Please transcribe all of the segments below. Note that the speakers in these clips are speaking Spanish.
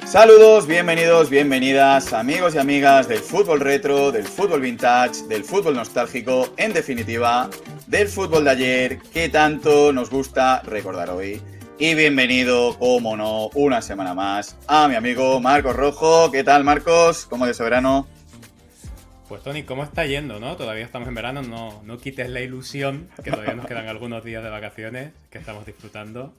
Saludos, bienvenidos, bienvenidas, amigos y amigas del fútbol retro, del fútbol vintage, del fútbol nostálgico, en definitiva, del fútbol de ayer que tanto nos gusta recordar hoy. Y bienvenido, como no, una semana más a mi amigo Marcos Rojo. ¿Qué tal, Marcos? ¿Cómo de ese verano? Pues Tony, ¿cómo está yendo, no? Todavía estamos en verano, no quites la ilusión, que todavía nos quedan algunos días de vacaciones que estamos disfrutando.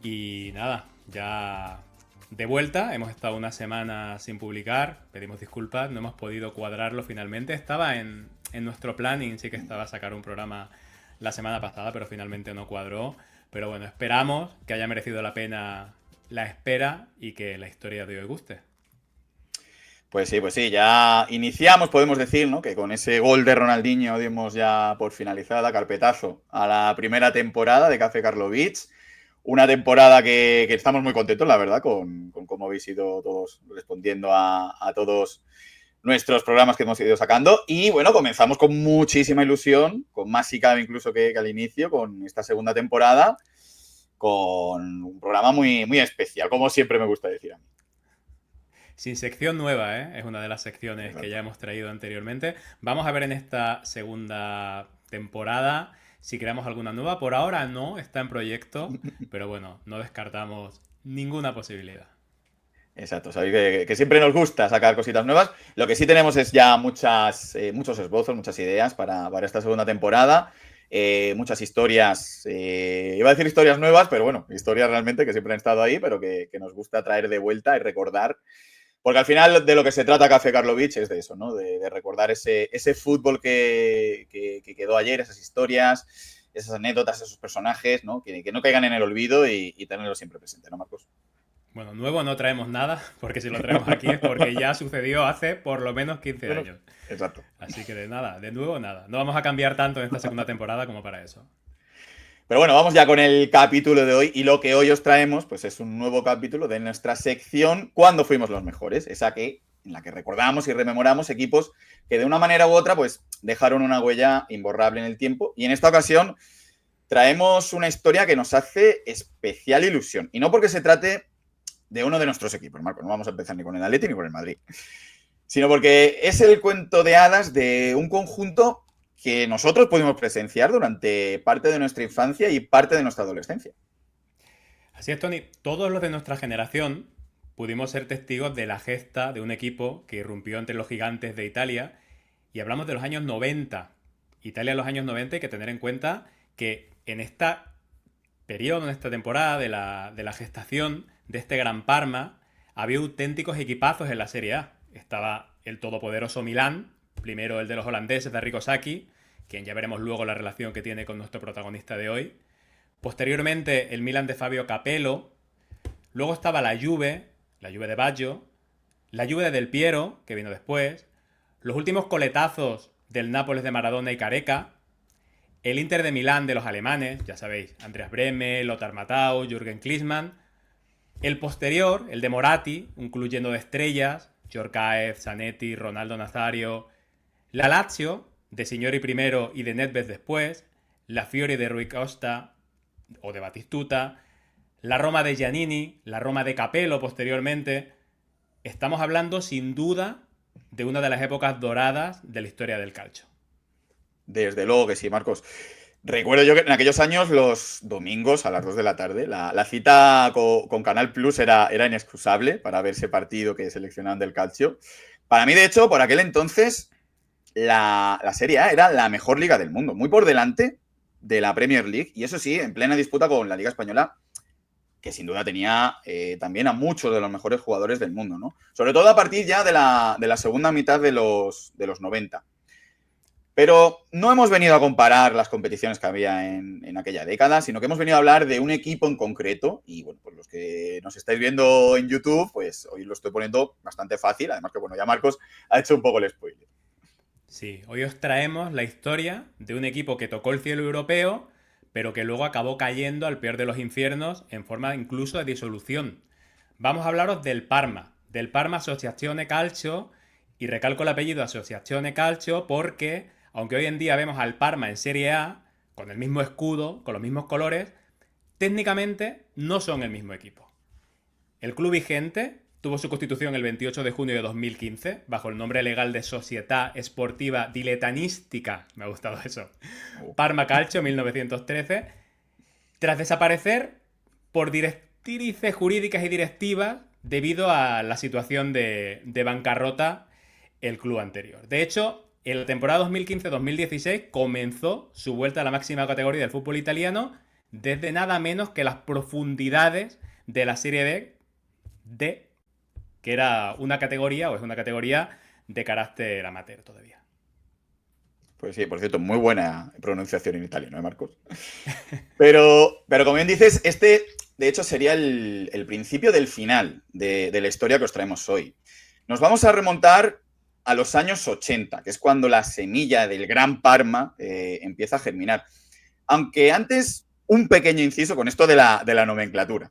Y nada, ya de vuelta, hemos estado una semana sin publicar, pedimos disculpas, no hemos podido cuadrarlo finalmente. Estaba en nuestro planning, sí que estaba sacar un programa la semana pasada, pero finalmente no cuadró. Pero bueno, esperamos que haya merecido la pena la espera y que la historia de hoy guste. Pues sí, ya iniciamos, podemos decir, ¿no? Que con ese gol de Ronaldinho dimos ya por finalizada, carpetazo a la primera temporada de Café Karlovich. Una temporada que estamos muy contentos, la verdad, con cómo habéis ido todos respondiendo a todos nuestros programas que hemos ido sacando. Y bueno, comenzamos con muchísima ilusión, con más si cabe incluso que al inicio, con esta segunda temporada, con un programa muy, muy especial, como siempre me gusta decir a mí. Sin sección nueva, ¿eh? Es una de las secciones que Exacto. ya hemos traído anteriormente. Vamos a ver en esta segunda temporada si creamos alguna nueva. Por ahora no, está en proyecto, pero bueno, no descartamos ninguna posibilidad. Exacto, sabéis que siempre nos gusta sacar cositas nuevas. Lo que sí tenemos es ya muchos esbozos, muchas ideas para esta segunda temporada. Muchas historias, iba a decir historias nuevas, pero bueno, historias realmente que siempre han estado ahí, pero que nos gusta traer de vuelta y recordar. Porque al final de lo que se trata Café Karlovich es de eso, ¿no? De recordar ese fútbol que quedó ayer, esas historias, esas anécdotas, esos personajes, ¿no? Que no caigan en el olvido y tenerlo siempre presente, ¿no, Marcos? Bueno, nuevo no traemos nada, porque si lo traemos aquí es porque ya sucedió hace por lo menos 15 Bueno, años. exacto. Así que de nada, de nuevo nada. No vamos a cambiar tanto en esta segunda temporada como para eso. Pero bueno, vamos ya con el capítulo de hoy y lo que hoy os traemos pues es un nuevo capítulo de nuestra sección ¿Cuándo fuimos los mejores? En la que recordamos y rememoramos equipos que de una manera u otra pues dejaron una huella imborrable en el tiempo y en esta ocasión traemos una historia que nos hace especial ilusión y no porque se trate de uno de nuestros equipos, Marco, no vamos a empezar ni con el Atleti ni con el Madrid, sino porque es el cuento de hadas de un conjunto que nosotros pudimos presenciar durante parte de nuestra infancia y parte de nuestra adolescencia. Así es, Tony. Todos los de nuestra generación pudimos ser testigos de la gesta de un equipo que irrumpió entre los gigantes de Italia y hablamos de los años 90. Italia en los años 90 hay que tener en cuenta que en este periodo, en esta temporada de la gestación de este Gran Parma, había auténticos equipazos en la Serie A. Estaba el todopoderoso Milán, primero el de los holandeses de Arrigo Sacchi, quien ya veremos luego la relación que tiene con nuestro protagonista de hoy. Posteriormente el Milan de Fabio Capello. Luego estaba la Juve de Baggio, la Juve de Del Piero, que vino después, los últimos coletazos del Nápoles de Maradona y Careca, el Inter de Milán de los alemanes, ya sabéis, Andreas Brehme, Lothar Matthäus, Jürgen Klinsmann, el posterior, el de Moratti, un club lleno de estrellas, Djorkaeff, Zanetti, Ronaldo Nazario, la Lazio, de Signori primero y de Nedved después, la Fiori de Rui Costa o de Batistuta, la Roma de Giannini, la Roma de Capello posteriormente. Estamos hablando sin duda de una de las épocas doradas de la historia del calcio. Desde luego que sí, Marcos. Recuerdo yo que en aquellos años, los domingos a las 2 de la tarde, la cita con Canal Plus era inexcusable para ver ese partido que seleccionaban del calcio. Para mí, de hecho, por aquel entonces, la Serie A era la mejor liga del mundo, muy por delante de la Premier League, y eso sí, en plena disputa con la Liga Española, que sin duda tenía también a muchos de los mejores jugadores del mundo, ¿no? Sobre todo a partir ya de la segunda mitad de los 90. Pero no hemos venido a comparar las competiciones que había en aquella década, sino que hemos venido a hablar de un equipo en concreto. Y bueno, pues los que nos estáis viendo en YouTube, pues hoy lo estoy poniendo bastante fácil. Además que bueno, ya Marcos ha hecho un poco el spoiler. Sí, hoy os traemos la historia de un equipo que tocó el cielo europeo, pero que luego acabó cayendo al peor de los infiernos en forma incluso de disolución. Vamos a hablaros del Parma Associazione Calcio, y recalco el apellido Associazione Calcio porque, aunque hoy en día vemos al Parma en Serie A, con el mismo escudo, con los mismos colores, técnicamente no son el mismo equipo. El club vigente tuvo su constitución el 28 de junio de 2015, bajo el nombre legal de Società Sportiva Dilettantistica, me ha gustado eso, Parma Calcio 1913, tras desaparecer por directrices jurídicas y directivas debido a la situación de bancarrota el club anterior. De hecho, en la temporada 2015-2016 comenzó su vuelta a la máxima categoría del fútbol italiano desde nada menos que las profundidades de la Serie D, que era una categoría, o es una categoría de carácter amateur todavía. Pues sí, por cierto, muy buena pronunciación en italiano, ¿eh, Marcos? Pero como bien dices, de hecho sería el principio del final de la historia que os traemos hoy. Nos vamos a remontar a los años 80, que es cuando la semilla del Gran Parma empieza a germinar. Aunque antes, un pequeño inciso con esto de la nomenclatura.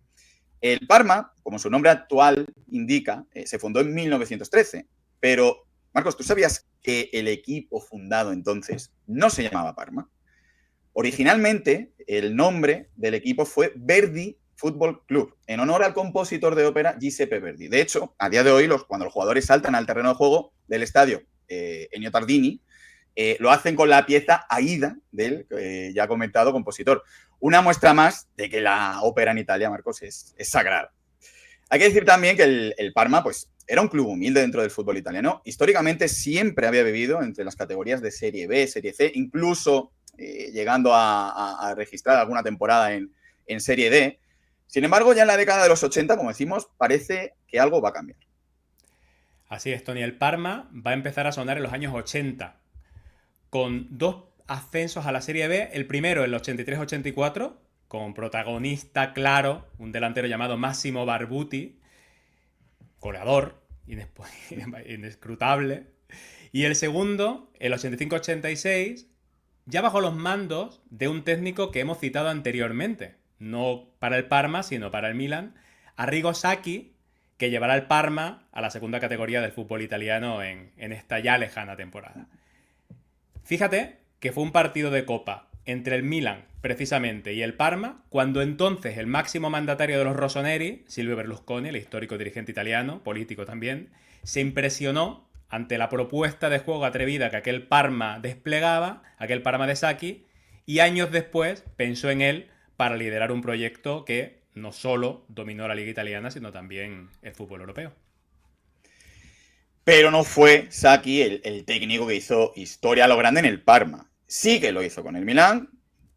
El Parma, como su nombre actual indica, se fundó en 1913, pero, Marcos, ¿tú sabías que el equipo fundado entonces no se llamaba Parma? Originalmente, el nombre del equipo fue Verdi Football Club, en honor al compositor de ópera Giuseppe Verdi. De hecho, a día de hoy, cuando los jugadores saltan al terreno de juego del estadio Ennio Tardini, lo hacen con la pieza Aida del ya comentado compositor. Una muestra más de que la ópera en Italia, Marcos, es sagrada. Hay que decir también que el Parma, pues, era un club humilde dentro del fútbol italiano. Históricamente siempre había vivido entre las categorías de Serie B, Serie C, incluso llegando a registrar alguna temporada en Serie D. Sin embargo, ya en la década de los 80, como decimos, parece que algo va a cambiar. Así es, Tony. El Parma va a empezar a sonar en los años 80, con dos ascensos a la Serie B. El primero, el 83-84, con protagonista claro, un delantero llamado Massimo Barbuti, goleador, inescrutable. Y el segundo, el 85-86, ya bajo los mandos de un técnico que hemos citado anteriormente, no para el Parma, sino para el Milan, Arrigo Sacchi, que llevará el Parma a la segunda categoría del fútbol italiano en esta ya lejana temporada. Fíjate que fue un partido de Copa entre el Milan, precisamente, y el Parma, cuando entonces el máximo mandatario de los rossoneri, Silvio Berlusconi, el histórico dirigente italiano, político también, se impresionó ante la propuesta de juego atrevida que aquel Parma desplegaba, aquel Parma de Sacchi, y años después pensó en él para liderar un proyecto que no solo dominó la liga italiana, sino también el fútbol europeo. Pero no fue Sacchi el técnico que hizo historia a lo grande en el Parma. Sí que lo hizo con el Milán,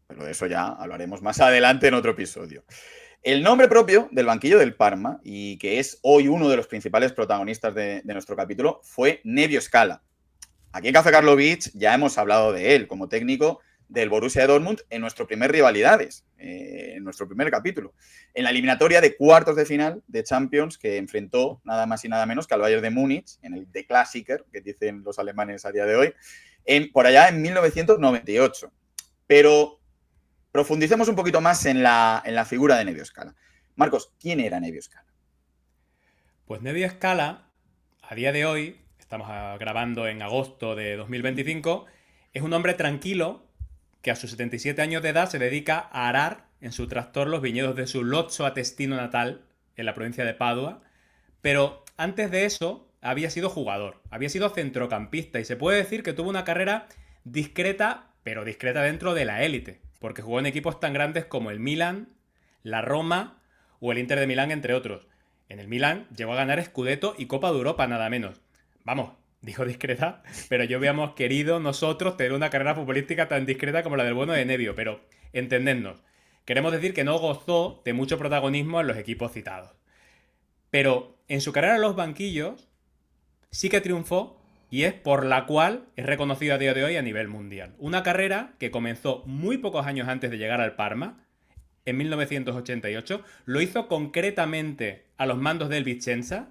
pero de eso ya hablaremos más adelante en otro episodio. El nombre propio del banquillo del Parma, y que es hoy uno de los principales protagonistas de nuestro capítulo, fue Nevio Scala. Aquí en Café Karlovich ya hemos hablado de él como técnico del Borussia Dortmund en nuestro primer Rivalidades, en nuestro primer capítulo, en la eliminatoria de cuartos de final de Champions que enfrentó nada más y nada menos que al Bayern de Múnich, en el The Klassiker, que dicen los alemanes a día de hoy, por allá en 1998. Pero profundicemos un poquito más en la figura de Nevio Scala. Marcos, ¿quién era Nevio Scala? Pues Nevio Scala, a día de hoy, estamos grabando en agosto de 2025, es un hombre tranquilo que a sus 77 años de edad se dedica a arar en su tractor los viñedos de su Lozzo Atestino natal, en la provincia de Padua, pero antes de eso había sido jugador, había sido centrocampista y se puede decir que tuvo una carrera discreta, pero discreta dentro de la élite, porque jugó en equipos tan grandes como el Milan, la Roma o el Inter de Milán, entre otros. En el Milan llegó a ganar Scudetto y Copa de Europa, nada menos. Vamos, dijo discreta, pero yo habíamos querido nosotros tener una carrera futbolística tan discreta como la del bueno de Nevio, pero entendednos, queremos decir que no gozó de mucho protagonismo en los equipos citados. Pero en su carrera en los banquillos sí que triunfó y es por la cual es reconocido a día de hoy a nivel mundial. Una carrera que comenzó muy pocos años antes de llegar al Parma, en 1988, lo hizo concretamente a los mandos del Vicenza.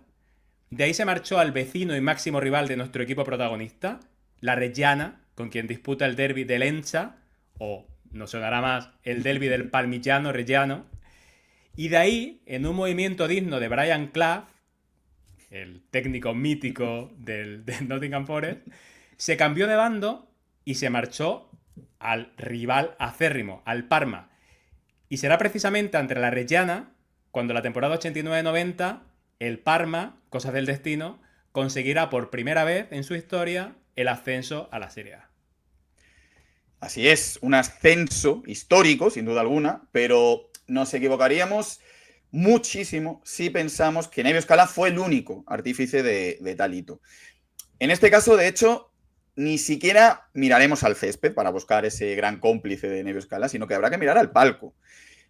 De ahí se marchó al vecino y máximo rival de nuestro equipo protagonista, la Reggiana, con quien disputa el derbi de Lenza, o no sonará más, el derbi del Parmigiano Reggiano. Y de ahí, en un movimiento digno de Brian Clough, el técnico mítico del Nottingham Forest, se cambió de bando y se marchó al rival acérrimo, al Parma. Y será precisamente ante la Reggiana cuando la temporada 89-90 el Parma, cosas del destino, conseguirá por primera vez en su historia el ascenso a la Serie A. Así es, un ascenso histórico, sin duda alguna, pero nos equivocaríamos muchísimo si pensamos que Nevio Scala fue el único artífice de tal hito. En este caso, de hecho, ni siquiera miraremos al césped para buscar ese gran cómplice de Nevio Scala, sino que habrá que mirar al palco.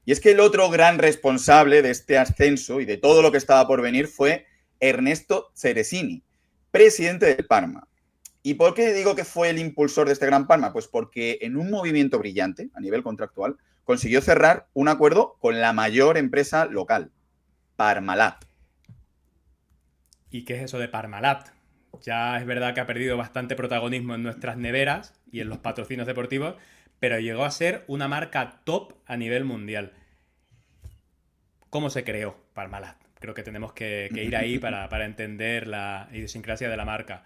Y es que el otro gran responsable de este ascenso y de todo lo que estaba por venir fue Ernesto Ceresini, presidente del Parma. ¿Y por qué digo que fue el impulsor de este gran Parma? Pues porque en un movimiento brillante a nivel contractual consiguió cerrar un acuerdo con la mayor empresa local, Parmalat. ¿Y qué es eso de Parmalat? Ya es verdad que ha perdido bastante protagonismo en nuestras neveras y en los patrocinios deportivos, pero llegó a ser una marca top a nivel mundial. ¿Cómo se creó Parmalat? Creo que tenemos que ir ahí para entender la idiosincrasia de la marca.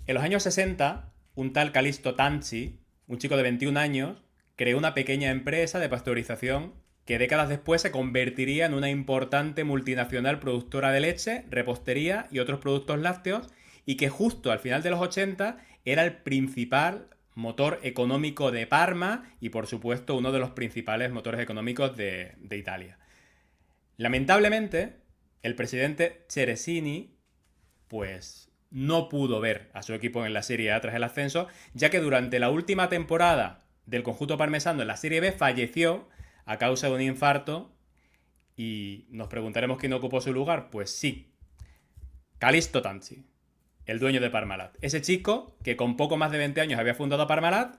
En los años 60, un tal Calisto Tanzi, un chico de 21 años, creó una pequeña empresa de pasteurización que décadas después se convertiría en una importante multinacional productora de leche, repostería y otros productos lácteos, y que justo al final de los 80 era el principal motor económico de Parma y por supuesto uno de los principales motores económicos de Italia. Lamentablemente, el presidente Ceresini pues no pudo ver a su equipo en la Serie A tras el ascenso, ya que durante la última temporada del conjunto parmesano en la Serie B falleció a causa de un infarto y nos preguntaremos quién ocupó su lugar. Pues sí, Calisto Tanzi, el dueño de Parmalat. Ese chico que con poco más de 20 años había fundado Parmalat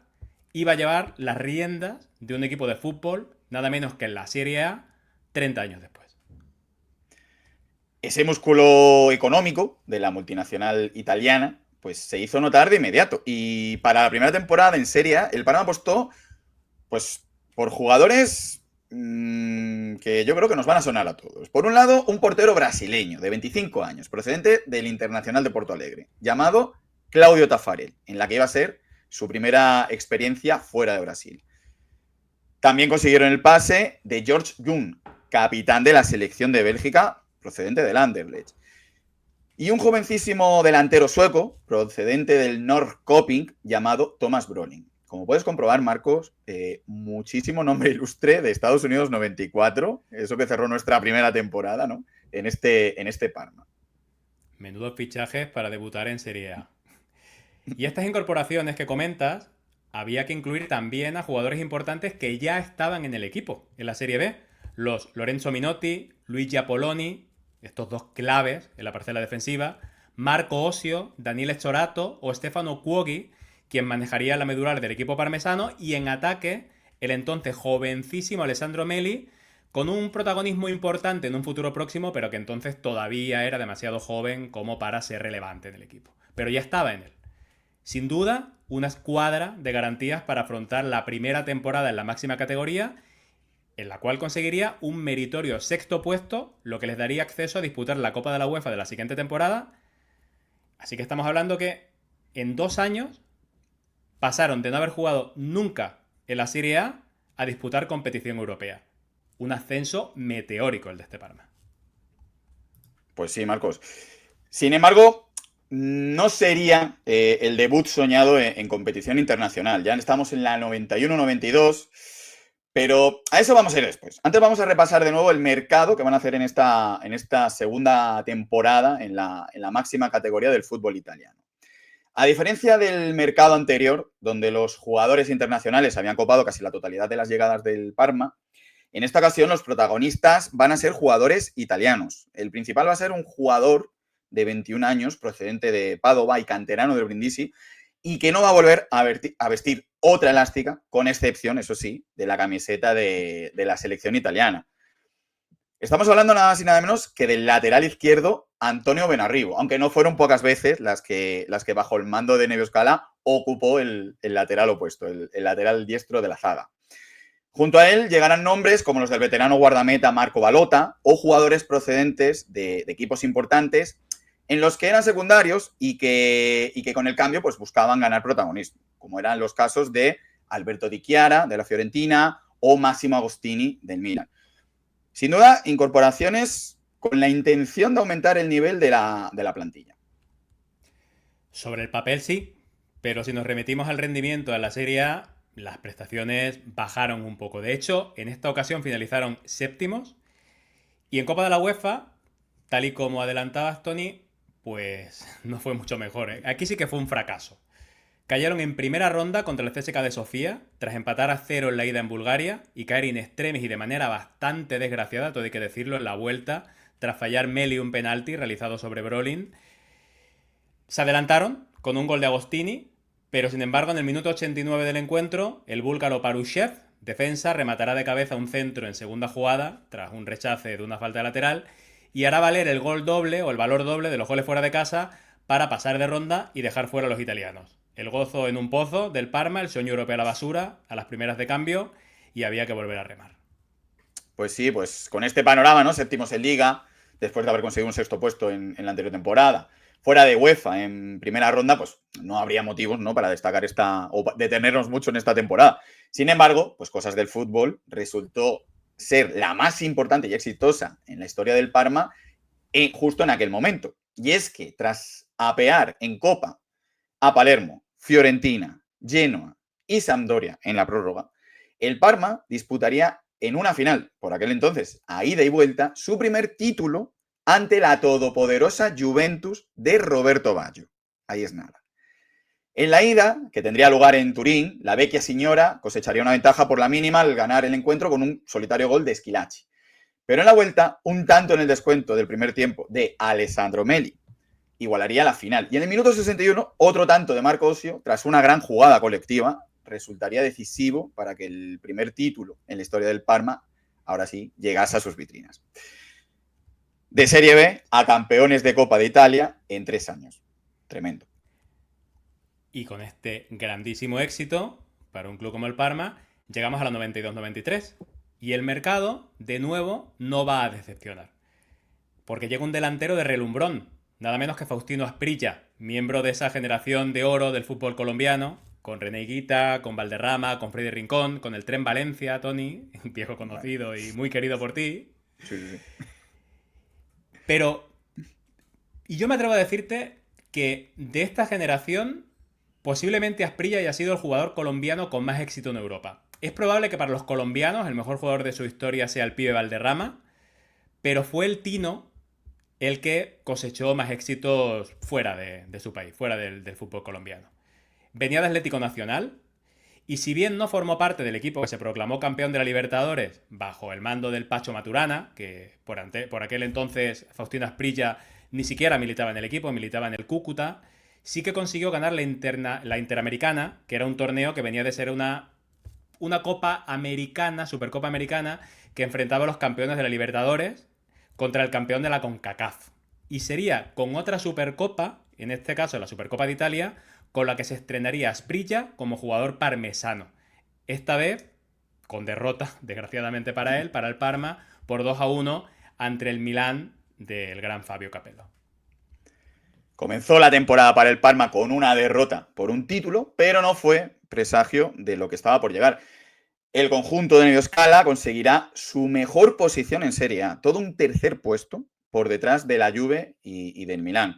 iba a llevar las riendas de un equipo de fútbol, nada menos que en la Serie A, 30 años después. Ese músculo económico de la multinacional italiana pues se hizo notar de inmediato. Y para la primera temporada en Serie A, el Parma apostó pues por jugadores que yo creo que nos van a sonar a todos. Por un lado, un portero brasileño de 25 años, procedente del Internacional de Porto Alegre, llamado Claudio Taffarel, en la que iba a ser su primera experiencia fuera de Brasil. También consiguieron el pase de George Jung, capitán de la selección de Bélgica, procedente del Anderlecht. Y un jovencísimo delantero sueco, procedente del Norrköping, llamado Thomas Brolin. Como puedes comprobar, Marcos, muchísimo nombre ilustre de Estados Unidos 94, eso que cerró nuestra primera temporada, ¿no? En este Parma. Menudos fichajes para debutar en Serie A. Y estas incorporaciones que comentas, había que incluir también a jugadores importantes que ya estaban en el equipo, en la Serie B. Los Lorenzo Minotti, Luigi Apoloni, estos dos claves en la parcela defensiva, Marco Osio, Daniele Chorato o Stefano Cuoghi, quien manejaría la medular del equipo parmesano, y en ataque el entonces jovencísimo Alessandro Meli, con un protagonismo importante en un futuro próximo, pero que entonces todavía era demasiado joven como para ser relevante en el equipo. Pero ya estaba en él. Sin duda, una escuadra de garantías para afrontar la primera temporada en la máxima categoría, en la cual conseguiría un meritorio sexto puesto, lo que les daría acceso a disputar la Copa de la UEFA de la siguiente temporada. Así que estamos hablando que en 2 años pasaron de no haber jugado nunca en la Serie A disputar competición europea. Un ascenso meteórico el de este Parma. Pues sí, Marcos. Sin embargo, no sería el debut soñado en competición internacional. Ya estamos en la 91-92, pero a eso vamos a ir después. Antes vamos a repasar de nuevo el mercado que van a hacer en esta segunda temporada en la máxima categoría del fútbol italiano. A diferencia del mercado anterior, donde los jugadores internacionales habían copado casi la totalidad de las llegadas del Parma, en esta ocasión los protagonistas van a ser jugadores italianos. El principal va a ser un jugador de 21 años, procedente de Padova y canterano del Brindisi, y que no va a volver a vestir otra elástica, con excepción, eso sí, de la camiseta de la selección italiana. Estamos hablando nada más y nada menos que del lateral izquierdo Antonio Benarribo, aunque no fueron pocas veces las que bajo el mando de Nevio Scala ocupó el lateral opuesto, el lateral diestro de la zaga. Junto a él llegarán nombres como los del veterano guardameta Marco Balota o jugadores procedentes de equipos importantes en los que eran secundarios y que con el cambio pues buscaban ganar protagonismo, como eran los casos de Alberto Di Chiara de la Fiorentina o Massimo Agostini del Milan. Sin duda, incorporaciones con la intención de aumentar el nivel de la plantilla. Sobre el papel sí, pero si nos remitimos al rendimiento de la Serie A, las prestaciones bajaron un poco. De hecho, en esta ocasión finalizaron séptimos y en Copa de la UEFA, tal y como adelantabas, Tony, pues no fue mucho mejor, ¿eh? Aquí sí que fue un fracaso. Cayeron en primera ronda contra el CSKA de Sofía, tras empatar a 0 en la ida en Bulgaria y caer in extremis y de manera bastante desgraciada, todo hay que decirlo, en la vuelta, tras fallar Meli un penalti realizado sobre Brolin. Se adelantaron con un gol de Agostini, pero sin embargo en el minuto 89 del encuentro, el búlgaro Parushev, defensa, rematará de cabeza un centro en segunda jugada, tras un rechace de una falta lateral, y hará valer el gol doble o el valor doble de los goles fuera de casa para pasar de ronda y dejar fuera a los italianos. El gozo en un pozo del Parma, el sueño europeo a la basura, a las primeras de cambio, y había que volver a remar. Pues sí, pues con este panorama, ¿no? Séptimos en Liga, después de haber conseguido un sexto puesto en la anterior temporada. Fuera de UEFA en primera ronda, pues no habría motivos, ¿no? Para destacar o detenernos mucho en esta temporada. Sin embargo, pues cosas del fútbol, resultó ser la más importante y exitosa en la historia del Parma justo en aquel momento. Y es que tras apear en Copa a Palermo, Fiorentina, Genoa y Sampdoria en la prórroga, el Parma disputaría en una final, por aquel entonces, a ida y vuelta, su primer título ante la todopoderosa Juventus de Roberto Baggio. Ahí es nada. En la ida, que tendría lugar en Turín, la vecchia signora cosecharía una ventaja por la mínima al ganar el encuentro con un solitario gol de Schillaci. Pero en la vuelta, un tanto en el descuento del primer tiempo de Alessandro Meli igualaría la final. Y en el minuto 61, otro tanto de Marco Osio, tras una gran jugada colectiva, resultaría decisivo para que el primer título en la historia del Parma, ahora sí, llegase a sus vitrinas. De Serie B a campeones de Copa de Italia en 3 años. Tremendo. Y con este grandísimo éxito, para un club como el Parma, llegamos a la 92-93. Y el mercado, de nuevo, no va a decepcionar. Porque llega un delantero de relumbrón, nada menos que Faustino Asprilla, miembro de esa generación de oro del fútbol colombiano, con René Higuita, con Valderrama, con Freddy Rincón, con el Tren Valencia, Tony, un viejo conocido y muy querido por ti. Sí, sí, sí. Pero, y yo me atrevo a decirte que de esta generación, posiblemente Asprilla haya sido el jugador colombiano con más éxito en Europa. Es probable que para los colombianos el mejor jugador de su historia sea el pibe Valderrama, pero fue el Tino el que cosechó más éxitos fuera de su país, fuera del fútbol colombiano. Venía de Atlético Nacional y si bien no formó parte del equipo que se proclamó campeón de la Libertadores bajo el mando del Pacho Maturana, que por aquel entonces Faustino Asprilla ni siquiera militaba en el equipo, militaba en el Cúcuta, sí que consiguió ganar la Interamericana, que era un torneo que venía de ser una Copa Americana, Supercopa Americana, que enfrentaba a los campeones de la Libertadores contra el campeón de la CONCACAF. Y sería con otra Supercopa, en este caso la Supercopa de Italia, con la que se estrenaría Asprilla como jugador parmesano. Esta vez con derrota, desgraciadamente para él, para el Parma, por 2-1 ante el Milán del gran Fabio Capello. Comenzó la temporada para el Parma con una derrota por un título, pero no fue presagio de lo que estaba por llegar. El conjunto de Nevio Scala conseguirá su mejor posición en Serie A, todo un tercer puesto por detrás de la Juve y del Milán.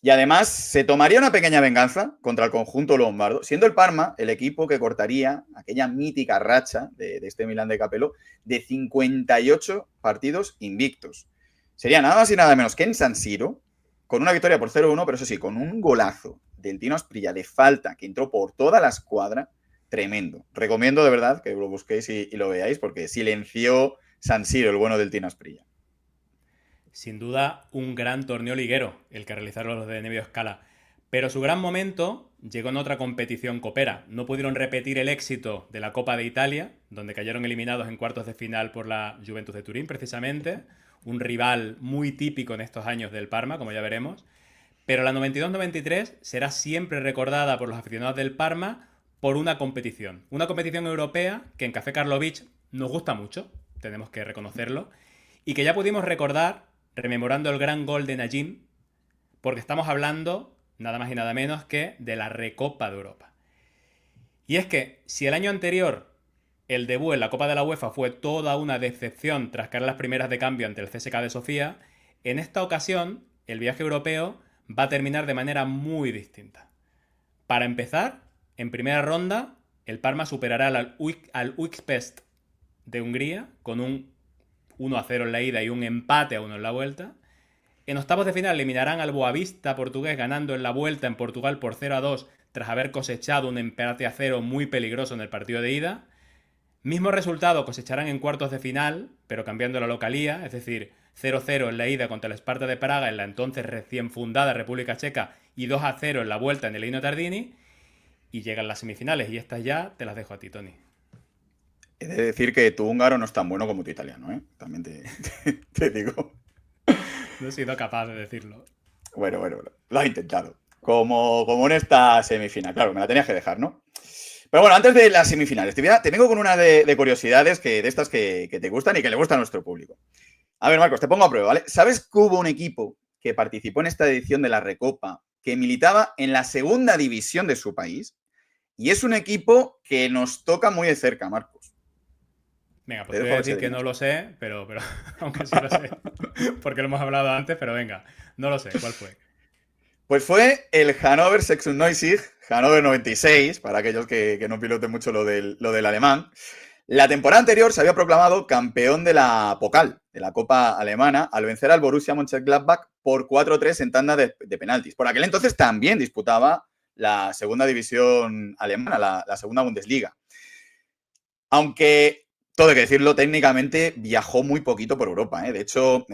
Y además se tomaría una pequeña venganza contra el conjunto lombardo, siendo el Parma el equipo que cortaría aquella mítica racha de este Milán de Capello de 58 partidos invictos. Sería nada más y nada menos que en San Siro, con una victoria por 0-1, pero eso sí, con un golazo del Tino Asprilla de falta que entró por toda la escuadra, tremendo. Recomiendo de verdad que lo busquéis y lo veáis, porque silenció San Siro el bueno del Tino Asprilla. Sin duda, un gran torneo liguero, el que realizaron los de Nevio Scala. Pero su gran momento llegó en otra competición copera. No pudieron repetir el éxito de la Copa de Italia, donde cayeron eliminados en cuartos de final por la Juventus de Turín, precisamente. Un rival muy típico en estos años del Parma, como ya veremos. Pero la 92-93 será siempre recordada por los aficionados del Parma por una competición. Una competición europea que en Café Karlovich nos gusta mucho, tenemos que reconocerlo, y que ya pudimos recordar rememorando el gran gol de Najim, porque estamos hablando nada más y nada menos que de la Recopa de Europa. Y es que si el año anterior el debut en la Copa de la UEFA fue toda una decepción tras caer las primeras de cambio ante el CSKA de Sofía, en esta ocasión el viaje europeo va a terminar de manera muy distinta. Para empezar, en primera ronda, el Parma superará al Újpest de Hungría con un 1-0 en la ida y un empate a 1 en la vuelta. En octavos de final eliminarán al Boavista portugués ganando en la vuelta en Portugal por 0-2 tras haber cosechado un empate a 0 muy peligroso en el partido de ida. Mismo resultado cosecharán en cuartos de final, pero cambiando la localía, es decir, 0-0 en la ida contra el Sparta de Praga en la entonces recién fundada República Checa y 2-0 en la vuelta en el Elino Tardini. Y llegan las semifinales y estas ya te las dejo a ti, Tony. He de decir que tu húngaro no es tan bueno como tu italiano, ¿eh? También te digo. No he sido capaz de decirlo. Bueno, lo has intentado. Como en esta semifinal. Claro, me la tenías que dejar, ¿no? Pero bueno, antes de las semifinales, te vengo con una de curiosidades de estas que te gustan y que le gustan a nuestro público. A ver, Marcos, te pongo a prueba, ¿vale? ¿Sabes que hubo un equipo que participó en esta edición de la Recopa que militaba en la segunda división de su país? Y es un equipo que nos toca muy de cerca, Marcos. Venga, pues te voy a decir que no lo sé, pero aunque sí lo sé, porque lo hemos hablado antes, pero venga, no lo sé, ¿cuál fue? Pues fue el Hannover 96, Hannover 96, para aquellos que no piloten mucho lo del alemán. La temporada anterior se había proclamado campeón de la Pokal, de la Copa Alemana, al vencer al Borussia Mönchengladbach por 4-3 en tanda de penaltis. Por aquel entonces también disputaba la segunda división alemana, la segunda Bundesliga. Aunque, todo hay que decirlo, técnicamente viajó muy poquito por Europa. De hecho,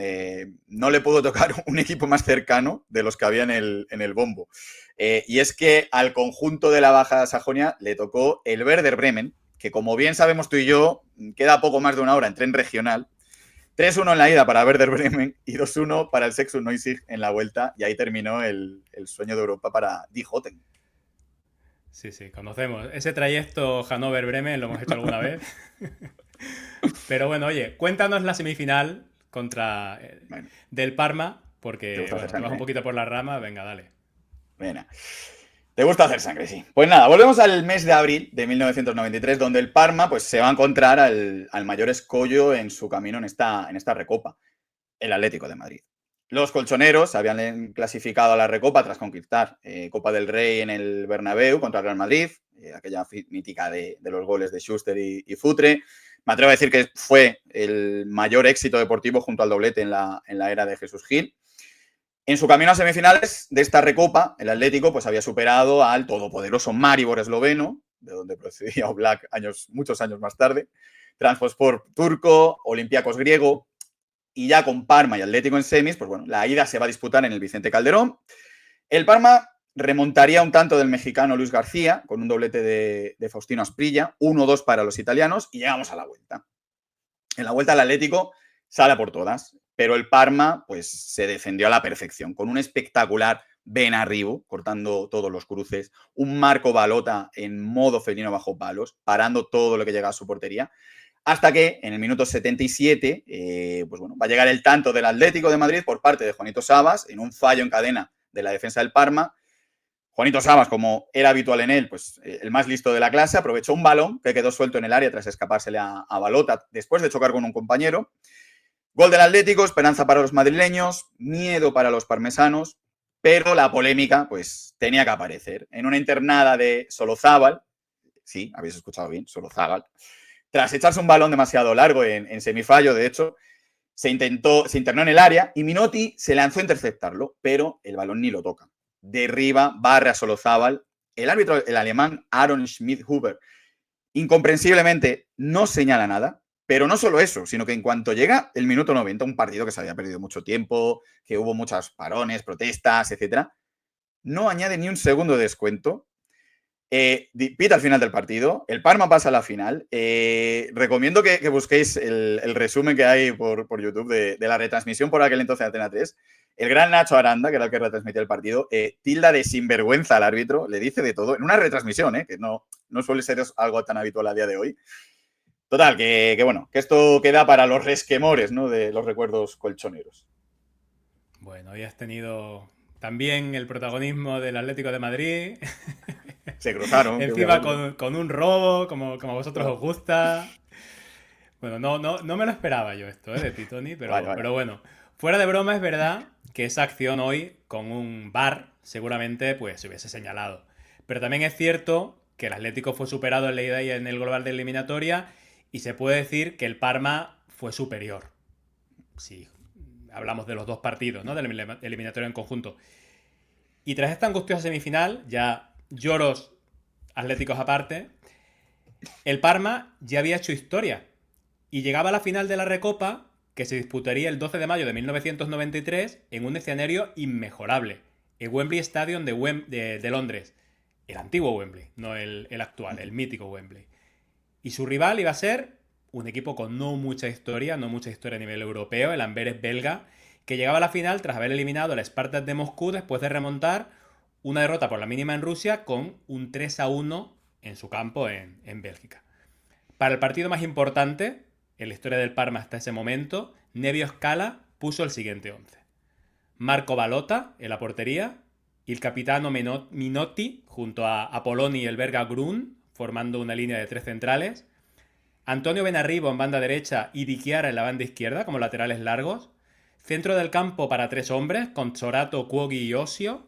no le pudo tocar un equipo más cercano de los que había en el bombo. Y es que al conjunto de la Baja Sajonia le tocó el Werder Bremen, que como bien sabemos tú y yo, queda poco más de una hora en tren regional. 3-1 en la ida para Werder Bremen y 2-1 para el 96 en la vuelta. Y ahí terminó el sueño de Europa para Die Hotten. Sí, conocemos. Ese trayecto Hannover-Bremen lo hemos hecho alguna vez. Pero bueno, oye, cuéntanos la semifinal contra del Parma, porque te vas un poquito por la rama. Venga, dale. Venga. Te gusta hacer sangre, sí. Pues nada, volvemos al mes de abril de 1993, donde el Parma pues, se va a encontrar al mayor escollo en su camino en esta Recopa, el Atlético de Madrid. Los colchoneros habían clasificado a la Recopa tras conquistar Copa del Rey en el Bernabéu contra el Real Madrid, aquella mítica de los goles de Schuster y Futre. Me atrevo a decir que fue el mayor éxito deportivo junto al doblete en la era de Jesús Gil. En su camino a semifinales de esta Recopa, el Atlético pues, había superado al todopoderoso Maribor esloveno, de donde procedía Oblak muchos años más tarde, Trabzonspor turco, Olympiacos griego, y ya con Parma y Atlético en semis, pues bueno, la ida se va a disputar en el Vicente Calderón. El Parma remontaría un tanto del mexicano Luis García, con un doblete de Faustino Asprilla, 1-2 para los italianos, y llegamos a la vuelta. En la vuelta el Atlético sale por todas, pero el Parma pues, se defendió a la perfección, con un espectacular Benarribo, cortando todos los cruces, un Marco Balota en modo felino bajo palos, parando todo lo que llega a su portería, hasta que en el minuto 77 pues bueno, va a llegar el tanto del Atlético de Madrid por parte de Juanito Sabas, en un fallo en cadena de la defensa del Parma. Juanito Sabas, como era habitual en él, pues el más listo de la clase, aprovechó un balón que quedó suelto en el área tras escapársele a Balota después de chocar con un compañero. Gol del Atlético, esperanza para los madrileños, miedo para los parmesanos, pero la polémica pues tenía que aparecer. En una internada de Solozábal, sí, habéis escuchado bien, Solozábal, tras echarse un balón demasiado largo en semifallo, de hecho, se internó en el área y Minotti se lanzó a interceptarlo, pero el balón ni lo toca. Derriba, barre a Solozábal. El árbitro, el alemán Aaron Schmidt-Huber, incomprensiblemente no señala nada, pero no solo eso, sino que en cuanto llega el minuto 90, un partido que se había perdido mucho tiempo, que hubo muchos parones, protestas, etc., no añade ni un segundo de descuento. Pita al final del partido, el Parma pasa a la final. Recomiendo que busquéis el resumen que hay por YouTube de la retransmisión por aquel entonces de Antena 3. El gran Nacho Aranda, que era el que retransmitía el partido, tilda de sinvergüenza al árbitro, le dice de todo, en una retransmisión, que no suele ser algo tan habitual a día de hoy. Total, que bueno, que esto queda para los resquemores, ¿no? De los recuerdos colchoneros. Bueno, hoy has tenido también el protagonismo del Atlético de Madrid. Se cruzaron. Encima con un robo, como a vosotros os gusta. Bueno, no me lo esperaba yo esto, de ti, Tony, pero bueno. Fuera de broma, es verdad que esa acción hoy, con un VAR, seguramente pues se hubiese señalado. Pero también es cierto que el Atlético fue superado en la ida y en el global de eliminatoria, y se puede decir que el Parma fue superior. Sí, hablamos de los dos partidos, ¿no? Del eliminatorio en conjunto. Y tras esta angustiosa semifinal, ya lloros atléticos aparte, el Parma ya había hecho historia y llegaba a la final de la Recopa, que se disputaría el 12 de mayo de 1993 en un escenario inmejorable, el Wembley Stadium de Londres. El antiguo Wembley, no el actual, el mítico Wembley. Y su rival iba a ser un equipo con no mucha historia a nivel europeo, el Amberes belga, que llegaba a la final tras haber eliminado al Spartak de Moscú después de remontar una derrota por la mínima en Rusia con un 3-1 en su campo en Bélgica. Para el partido más importante en la historia del Parma hasta ese momento, Nevio Scala puso el siguiente 11. Marco Balota en la portería y el capitano Minotti junto a Poloni y el belga Grun formando una línea de 3 centrales. Antonio Benarribo en banda derecha y Di Chiara en la banda izquierda como laterales largos. Centro del campo para 3 hombres con Zorato, Cuoghi y Osio.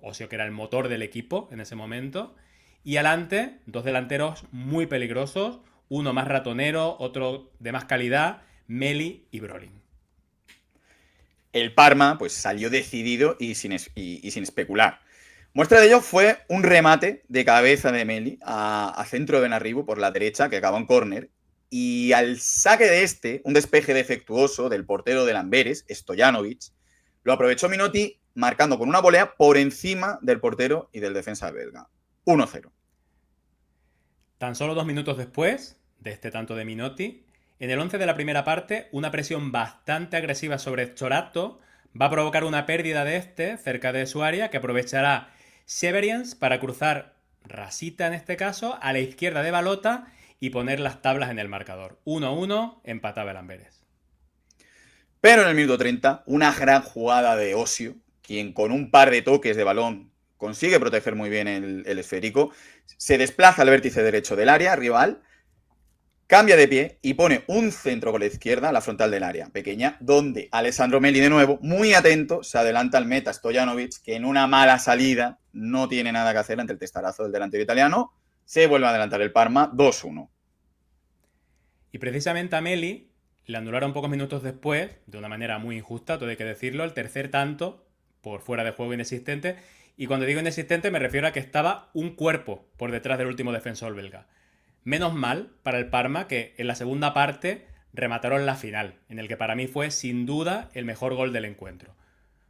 Osio que era el motor del equipo en ese momento. Y adelante, 2 delanteros muy peligrosos. Uno más ratonero, otro de más calidad, Meli y Brolin. El Parma pues salió decidido y sin especular. Muestra de ello fue un remate de cabeza de Meli a centro de Benarribo por la derecha, que acabó en córner. Y al saque de un despeje defectuoso del portero del Amberes, Stojanovic, lo aprovechó Minotti marcando con una volea por encima del portero y del defensa belga. 1-0. Tan solo 2 minutos después de este tanto de Minotti, en el 11 de la primera parte, una presión bastante agresiva sobre Zorato va a provocar una pérdida de cerca de su área que aprovechará Severians para cruzar Rasita en este caso a la izquierda de Balota y poner las tablas en el marcador. 1-1, empataba el Amberes. Pero en el minuto 30, una gran jugada de Osio, quien con un par de toques de balón consigue proteger muy bien el esférico, se desplaza al vértice derecho del área rival, cambia de pie y pone un centro con la izquierda a la frontal del área pequeña, donde Alessandro Meli de nuevo, muy atento, se adelanta al meta Stojanovic, que en una mala salida no tiene nada que hacer ante el testarazo del delantero italiano, se vuelve a adelantar el Parma 2-1. Y precisamente a Meli le anularon pocos minutos después, de una manera muy injusta, todo hay que decirlo, el tercer tanto por fuera de juego inexistente. Y cuando digo inexistente me refiero a que estaba un cuerpo por detrás del último defensor belga. Menos mal para el Parma que en la segunda parte remataron la final, en el que para mí fue sin duda el mejor gol del encuentro.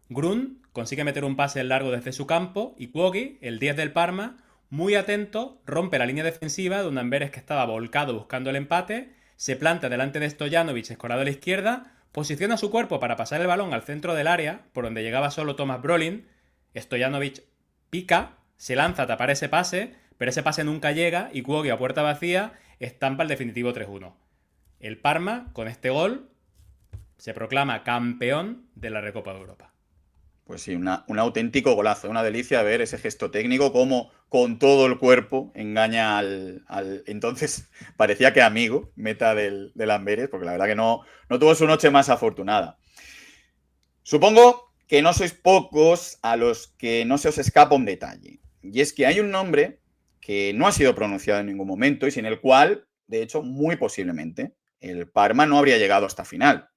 Grun consigue meter un pase largo desde su campo y Cuoghi, el 10 del Parma, muy atento, rompe la línea defensiva de un Amberes que estaba volcado buscando el empate, se planta delante de Stojanovic escorado a la izquierda, posiciona su cuerpo para pasar el balón al centro del área, por donde llegaba solo Thomas Brolin. Stojanovic pica, se lanza a tapar ese pase, pero ese pase nunca llega y Cuoghi a puerta vacía estampa el definitivo 3-1. El Parma, con este gol, se proclama campeón de la Recopa de Europa. Pues sí, un auténtico golazo, una delicia ver ese gesto técnico, como con todo el cuerpo engaña al entonces parecía que amigo, meta del Amberes, porque la verdad que no tuvo su noche más afortunada. Supongo que no sois pocos a los que no se os escapa un detalle, y es que hay un nombre que no ha sido pronunciado en ningún momento y sin el cual, de hecho, muy posiblemente, el Parma no habría llegado hasta final.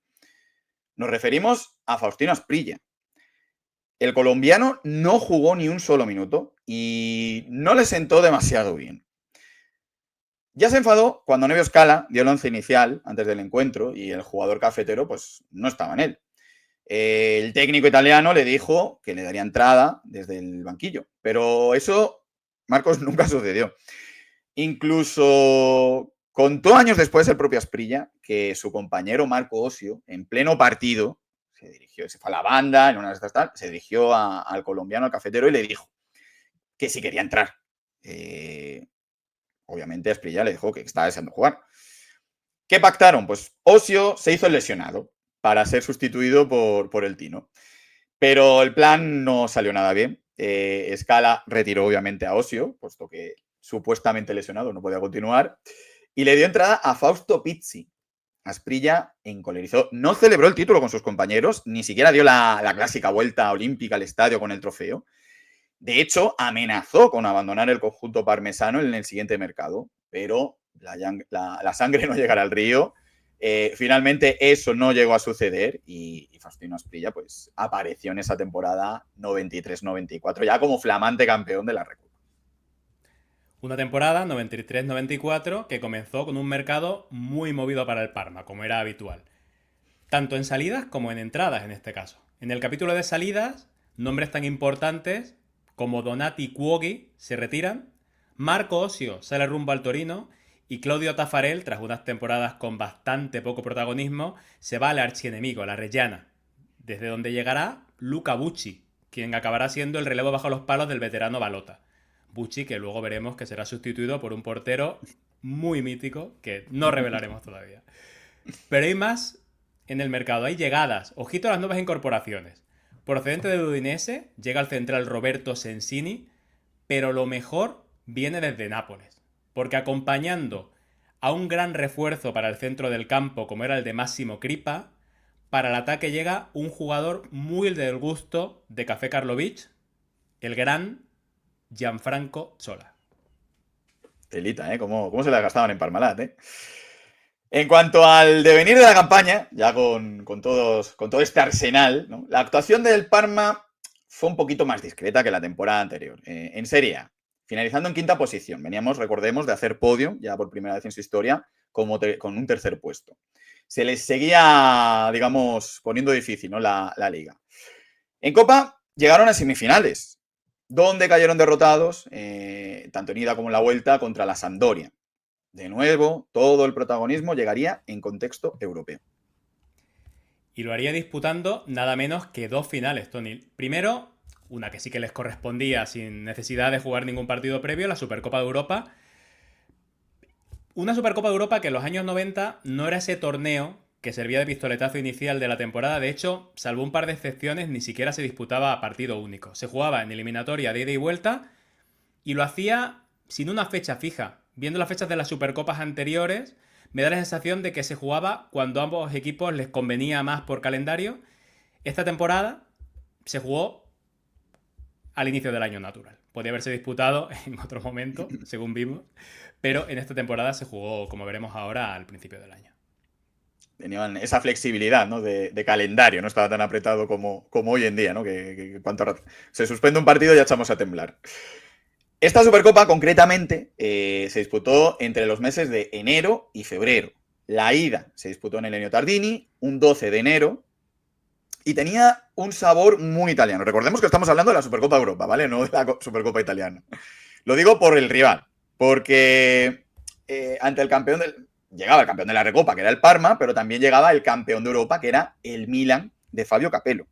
Nos referimos a Faustino Asprilla. El colombiano no jugó ni un solo minuto y no le sentó demasiado bien. Ya se enfadó cuando Nevio Scala dio el once inicial antes del encuentro y el jugador cafetero pues no estaba en él. El técnico italiano le dijo que le daría entrada desde el banquillo, pero eso, Marcos, nunca sucedió. Incluso contó años después el propio Asprilla que su compañero Marco Osio, en pleno partido, se dirigió, se fue a la banda, en una de estas tal, se dirigió al colombiano, al cafetero, y le dijo que si quería entrar. Obviamente Asprilla le dijo que estaba deseando jugar. ¿Qué pactaron? Pues Osio se hizo el lesionado para ser sustituido por el Tino. Pero el plan no salió nada bien. Scala retiró obviamente a Osio, puesto que supuestamente lesionado no podía continuar, y le dio entrada a Fausto Pizzi. Asprilla encolerizó, no celebró el título con sus compañeros, ni siquiera dio la clásica vuelta olímpica al estadio con el trofeo. De hecho, amenazó con abandonar el conjunto parmesano en el siguiente mercado, pero la sangre no llegará al río. Finalmente eso no llegó a suceder y Faustino Asprilla pues, apareció en esa temporada 93-94 ya como flamante campeón de la Recopa. Una temporada 93-94 que comenzó con un mercado muy movido para el Parma, como era habitual. Tanto en salidas como en entradas en este caso. En el capítulo de salidas, nombres tan importantes como Donati Cuoghi se retiran, Marco Osio sale rumbo al Torino y Claudio Taffarel, tras unas temporadas con bastante poco protagonismo, se va al archienemigo, a la Reggiana, desde donde llegará Luca Bucci, quien acabará siendo el relevo bajo los palos del veterano Balota. Bucci, que luego veremos que será sustituido por un portero muy mítico que no revelaremos todavía. Pero hay más en el mercado, hay llegadas. Ojito a las nuevas incorporaciones. Procedente de Udinese, llega al central Roberto Sensini, pero lo mejor viene desde Nápoles, porque acompañando a un gran refuerzo para el centro del campo como era el de Massimo Crippa, para el ataque llega un jugador muy del gusto de Café Karlovic, el gran Gianfranco Zola. Telita, ¿eh? ¿Cómo se la gastaban en Parmalat, eh? En cuanto al devenir de la campaña, ya con todo este arsenal, ¿no? La actuación del Parma fue un poquito más discreta que la temporada anterior. En Serie A, finalizando en quinta posición. Veníamos, recordemos, de hacer podio, ya por primera vez en su historia, con un tercer puesto. Se les seguía, digamos, poniendo difícil, ¿no? la liga. En Copa llegaron a semifinales, donde cayeron derrotados, tanto en ida como en la vuelta, contra la Sampdoria. De nuevo, todo el protagonismo llegaría en contexto europeo. Y lo haría disputando nada menos que 2 finales, Tony. Primero, una que sí que les correspondía sin necesidad de jugar ningún partido previo, la Supercopa de Europa. Una Supercopa de Europa que en los años 90 no era ese torneo que servía de pistoletazo inicial de la temporada. De hecho, salvo un par de excepciones, ni siquiera se disputaba a partido único. Se jugaba en eliminatoria de ida y vuelta y lo hacía sin una fecha fija. Viendo las fechas de las Supercopas anteriores, me da la sensación de que se jugaba cuando a ambos equipos les convenía más por calendario. Esta temporada se jugó al inicio del año natural. Podría haberse disputado en otro momento, según vimos, pero en esta temporada se jugó, como veremos ahora, al principio del año. Tenían esa flexibilidad, ¿no? de calendario, no estaba tan apretado como hoy en día, ¿no? que cuanto se suspende un partido ya echamos a temblar. Esta Supercopa, concretamente, se disputó entre los meses de enero y febrero. La ida se disputó en el Ennio Tardini, un 12 de enero, y tenía un sabor muy italiano. Recordemos que estamos hablando de la Supercopa de Europa, ¿vale? No de la Supercopa italiana. Lo digo por el rival, porque ante el campeón llegaba el campeón de la Recopa, que era el Parma, pero también llegaba el campeón de Europa, que era el Milan de Fabio Capello.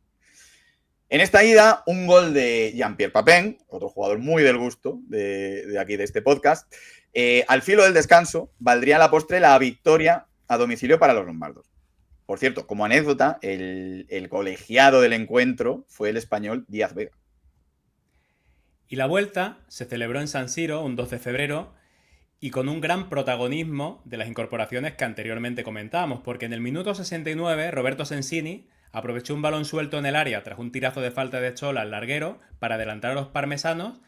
En esta ida, un gol de Jean-Pierre Papin, otro jugador muy del gusto de aquí de este podcast, al filo del descanso, valdría a la postre la victoria a domicilio para los lombardos. Por cierto, como anécdota, el colegiado del encuentro fue el español Díaz Vega. Y la vuelta se celebró en San Siro un 12 de febrero y con un gran protagonismo de las incorporaciones que anteriormente comentábamos, porque en el minuto 69 Roberto Sensini aprovechó un balón suelto en el área tras un tirazo de falta de Zola al larguero para adelantar a los parmesanos.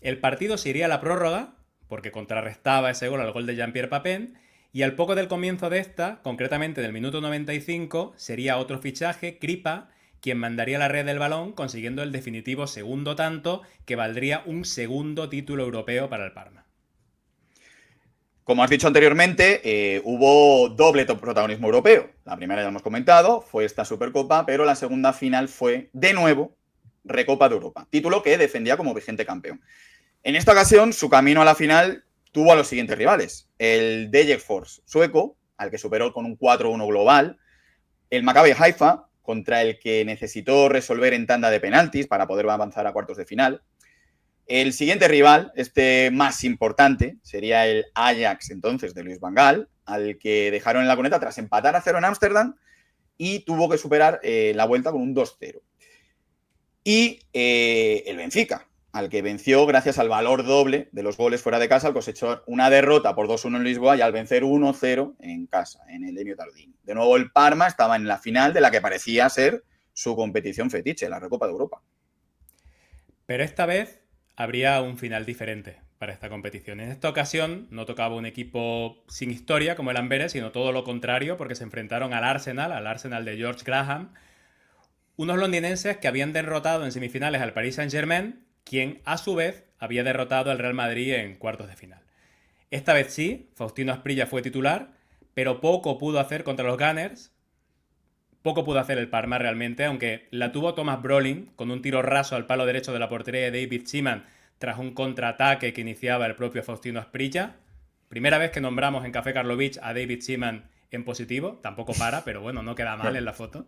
El partido se iría a la prórroga, porque contrarrestaba ese gol al gol de Jean-Pierre Papin, y al poco del comienzo de esta, concretamente del minuto 95, sería otro fichaje, Crippa, quien mandaría la red del balón, consiguiendo el definitivo segundo tanto, que valdría un segundo título europeo para el Parma. Como has dicho anteriormente, hubo doble protagonismo europeo. La primera ya hemos comentado, fue esta Supercopa, pero la segunda final fue, de nuevo, Recopa de Europa, título que defendía como vigente campeón. En esta ocasión, su camino a la final tuvo a los siguientes rivales. El Degerfors sueco, al que superó con un 4-1 global, el Maccabi Haifa, contra el que necesitó resolver en tanda de penaltis para poder avanzar a cuartos de final. El siguiente rival, este más importante, sería el Ajax entonces de Luis Van Gaal, al que dejaron en la cuneta tras empatar a 0 en Ámsterdam y tuvo que superar la vuelta con un 2-0. Y el Benfica, al que venció gracias al valor doble de los goles fuera de casa, al cosechar una derrota por 2-1 en Lisboa y al vencer 1-0 en casa, en el Ennio Tardini. De nuevo, el Parma estaba en la final de la que parecía ser su competición fetiche, la Recopa de Europa. Pero esta vez habría un final diferente para esta competición. En esta ocasión no tocaba un equipo sin historia como el Amberes, sino todo lo contrario, porque se enfrentaron al Arsenal de George Graham, unos londinenses que habían derrotado en semifinales al Paris Saint-Germain, quien a su vez había derrotado al Real Madrid en cuartos de final. Esta vez sí, Faustino Asprilla fue titular, pero poco pudo hacer contra los Gunners. Poco pudo hacer el Parma realmente, aunque la tuvo Thomas Brolin con un tiro raso al palo derecho de la portería de David Seaman tras un contraataque que iniciaba el propio Faustino Asprilla. Primera vez que nombramos en Café Karlovich a David Seaman en positivo. Tampoco para, pero bueno, no queda mal en la foto.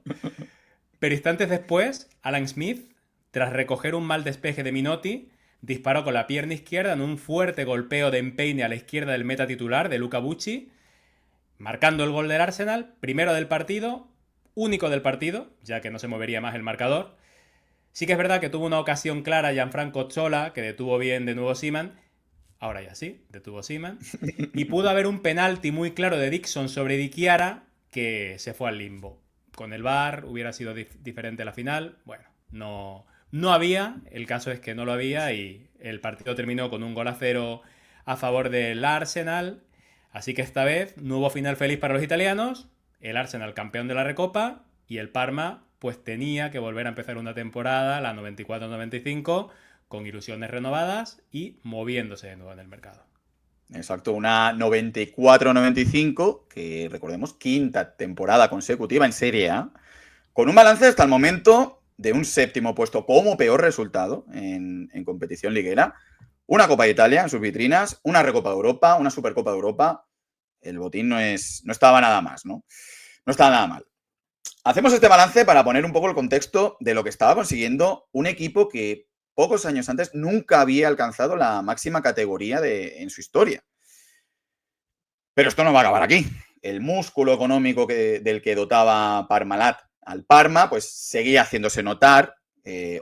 Pero instantes después, Alan Smith, tras recoger un mal despeje de Minotti, disparó con la pierna izquierda en un fuerte golpeo de empeine a la izquierda del meta titular de Luca Bucci, marcando el gol del Arsenal, primero del partido, único del partido, ya que no se movería más el marcador. Sí que es verdad que tuvo una ocasión clara Gianfranco Zola, que detuvo bien de nuevo Seaman. Ahora ya sí, detuvo Seaman. Y pudo haber un penalti muy claro de Dixon sobre Di Chiara, que se fue al limbo. Con el VAR hubiera sido diferente la final. Bueno, no había, el caso es que no lo había y el partido terminó con un 1-0 a favor del Arsenal. Así que esta vez no hubo final feliz para los italianos, el Arsenal campeón de la Recopa y el Parma pues tenía que volver a empezar una temporada, la 94-95, con ilusiones renovadas y moviéndose de nuevo en el mercado. Exacto, una 94-95, que recordemos, quinta temporada consecutiva en Serie A, con un balance hasta el momento de un séptimo puesto como peor resultado en competición liguera, una Copa de Italia en sus vitrinas, una Recopa de Europa, una Supercopa de Europa. El botín no estaba nada más, ¿no? No estaba nada mal. Hacemos este balance para poner un poco el contexto de lo que estaba consiguiendo un equipo que pocos años antes nunca había alcanzado la máxima categoría en su historia. Pero esto no va a acabar aquí. El músculo económico del que dotaba Parmalat al Parma, pues seguía haciéndose notar,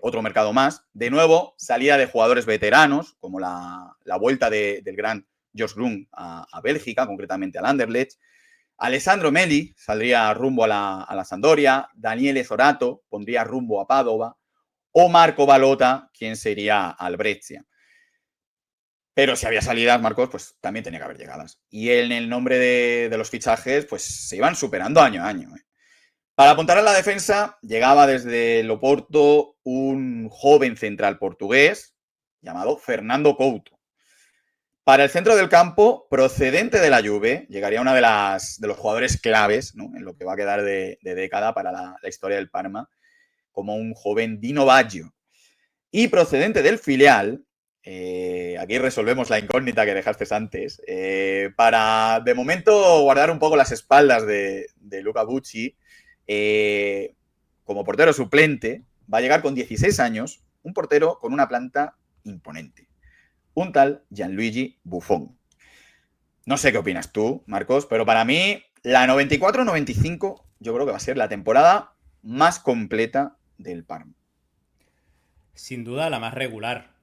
otro mercado más. De nuevo, salida de jugadores veteranos, como la vuelta del gran Josh Grun a Bélgica, concretamente al Anderlecht. Alessandro Meli saldría rumbo a la Sampdoria, Daniele Zorato pondría rumbo a Padova, o Marco Balota, quien sería al Brescia. Pero si había salidas, Marcos, pues también tenía que haber llegadas. Y en el nombre de los fichajes, pues se iban superando año a año. Para apuntar a la defensa, llegaba desde el Oporto un joven central portugués llamado Fernando Couto. Para el centro del campo, procedente de la Juve, llegaría una de los jugadores claves, ¿no?, en lo que va a quedar de década para la historia del Parma, como un joven Dino Baggio. Y procedente del filial, aquí resolvemos la incógnita que dejaste antes, para de momento guardar un poco las espaldas de Luca Bucci, como portero suplente, va a llegar con 16 años, un portero con una planta imponente. Un tal Gianluigi Buffon. No sé qué opinas tú, Marcos, pero para mí la 94-95 yo creo que va a ser la temporada más completa del Parma. Sin duda la más regular.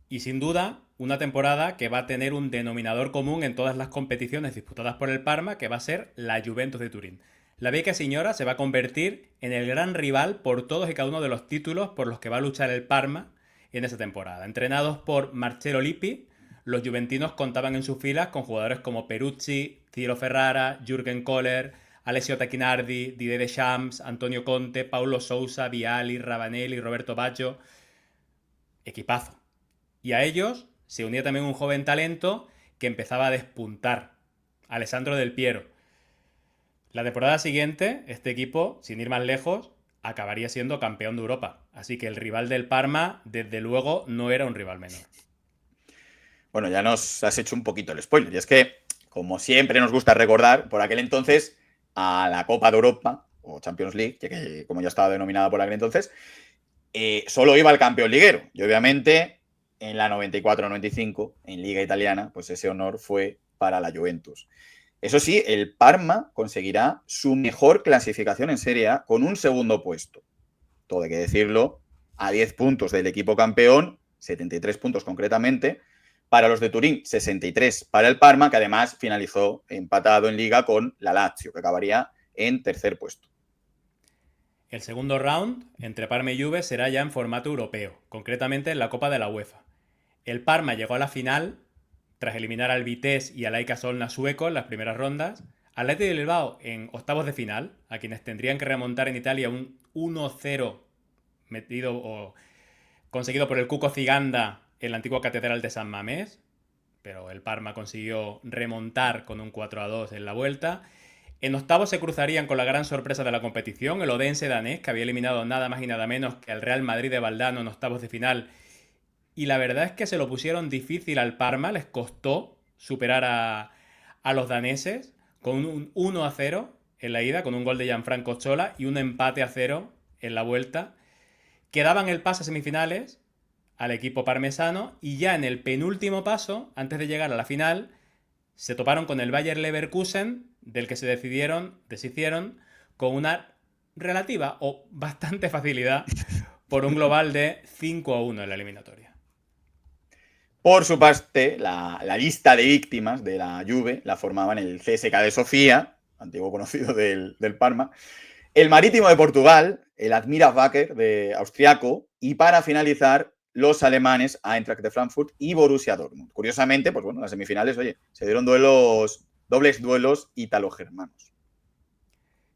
Y sin duda una temporada que va a tener un denominador común en todas las competiciones disputadas por el Parma, que va a ser la Juventus de Turín. La vieja señora se va a convertir en el gran rival por todos y cada uno de los títulos por los que va a luchar el Parma en esa temporada. Entrenados por Marcello Lippi, los juventinos contaban en sus filas con jugadores como Peruzzi, Ciro Ferrara, Jürgen Kohler, Alessio Tacchinardi, Didier Deschamps, Antonio Conte, Paulo Sousa, Vialli, Ravanelli, Roberto Baggio. Equipazo. Y a ellos se unía también un joven talento que empezaba a despuntar, Alessandro Del Piero. La temporada siguiente, este equipo, sin ir más lejos, acabaría siendo campeón de Europa. Así que el rival del Parma, desde luego, no era un rival menor. Bueno, ya nos has hecho un poquito el spoiler. Y es que, como siempre nos gusta recordar, por aquel entonces, a la Copa de Europa, o Champions League, que como ya estaba denominada por aquel entonces, solo iba al campeón liguero. Y obviamente en la 94-95, en Liga Italiana, pues ese honor fue para la Juventus. Eso sí, el Parma conseguirá su mejor clasificación en Serie A con un segundo puesto. Todo hay que decirlo, a 10 puntos del equipo campeón, 73 puntos concretamente. Para los de Turín, 63 para el Parma, que además finalizó empatado en Liga con la Lazio, que acabaría en tercer puesto. El segundo round entre Parma y Juve será ya en formato europeo, concretamente en la Copa de la UEFA. El Parma llegó a la final tras eliminar al Vitesse y al AEK Solna sueco en las primeras rondas. Athletic de Bilbao en octavos de final, a quienes tendrían que remontar en Italia un 1-0 metido o conseguido por el Cuco Ciganda en la antigua Catedral de San Mamés, pero el Parma consiguió remontar con un 4-2 en la vuelta. En octavos se cruzarían con la gran sorpresa de la competición, el Odense danés, que había eliminado nada más y nada menos que al Real Madrid de Valdano en octavos de final. Y la verdad es que se lo pusieron difícil al Parma, les costó superar a los daneses con un 1-0 en la ida, con un gol de Gianfranco Zola y un empate a 0 en la vuelta. Quedaban el pase a semifinales al equipo parmesano y ya en el penúltimo paso, antes de llegar a la final, se toparon con el Bayer Leverkusen, del que se deshicieron con una relativa o bastante facilidad por un global de 5-1 en la eliminatoria. Por su parte, la lista de víctimas de la Juve la formaban el CSKA de Sofía, antiguo conocido del Parma, el Marítimo de Portugal, el Admira Wacker de austriaco y para finalizar los alemanes Eintracht de Frankfurt y Borussia Dortmund. Curiosamente, pues bueno, en las semifinales, oye, se dieron dobles duelos ítalo-germanos.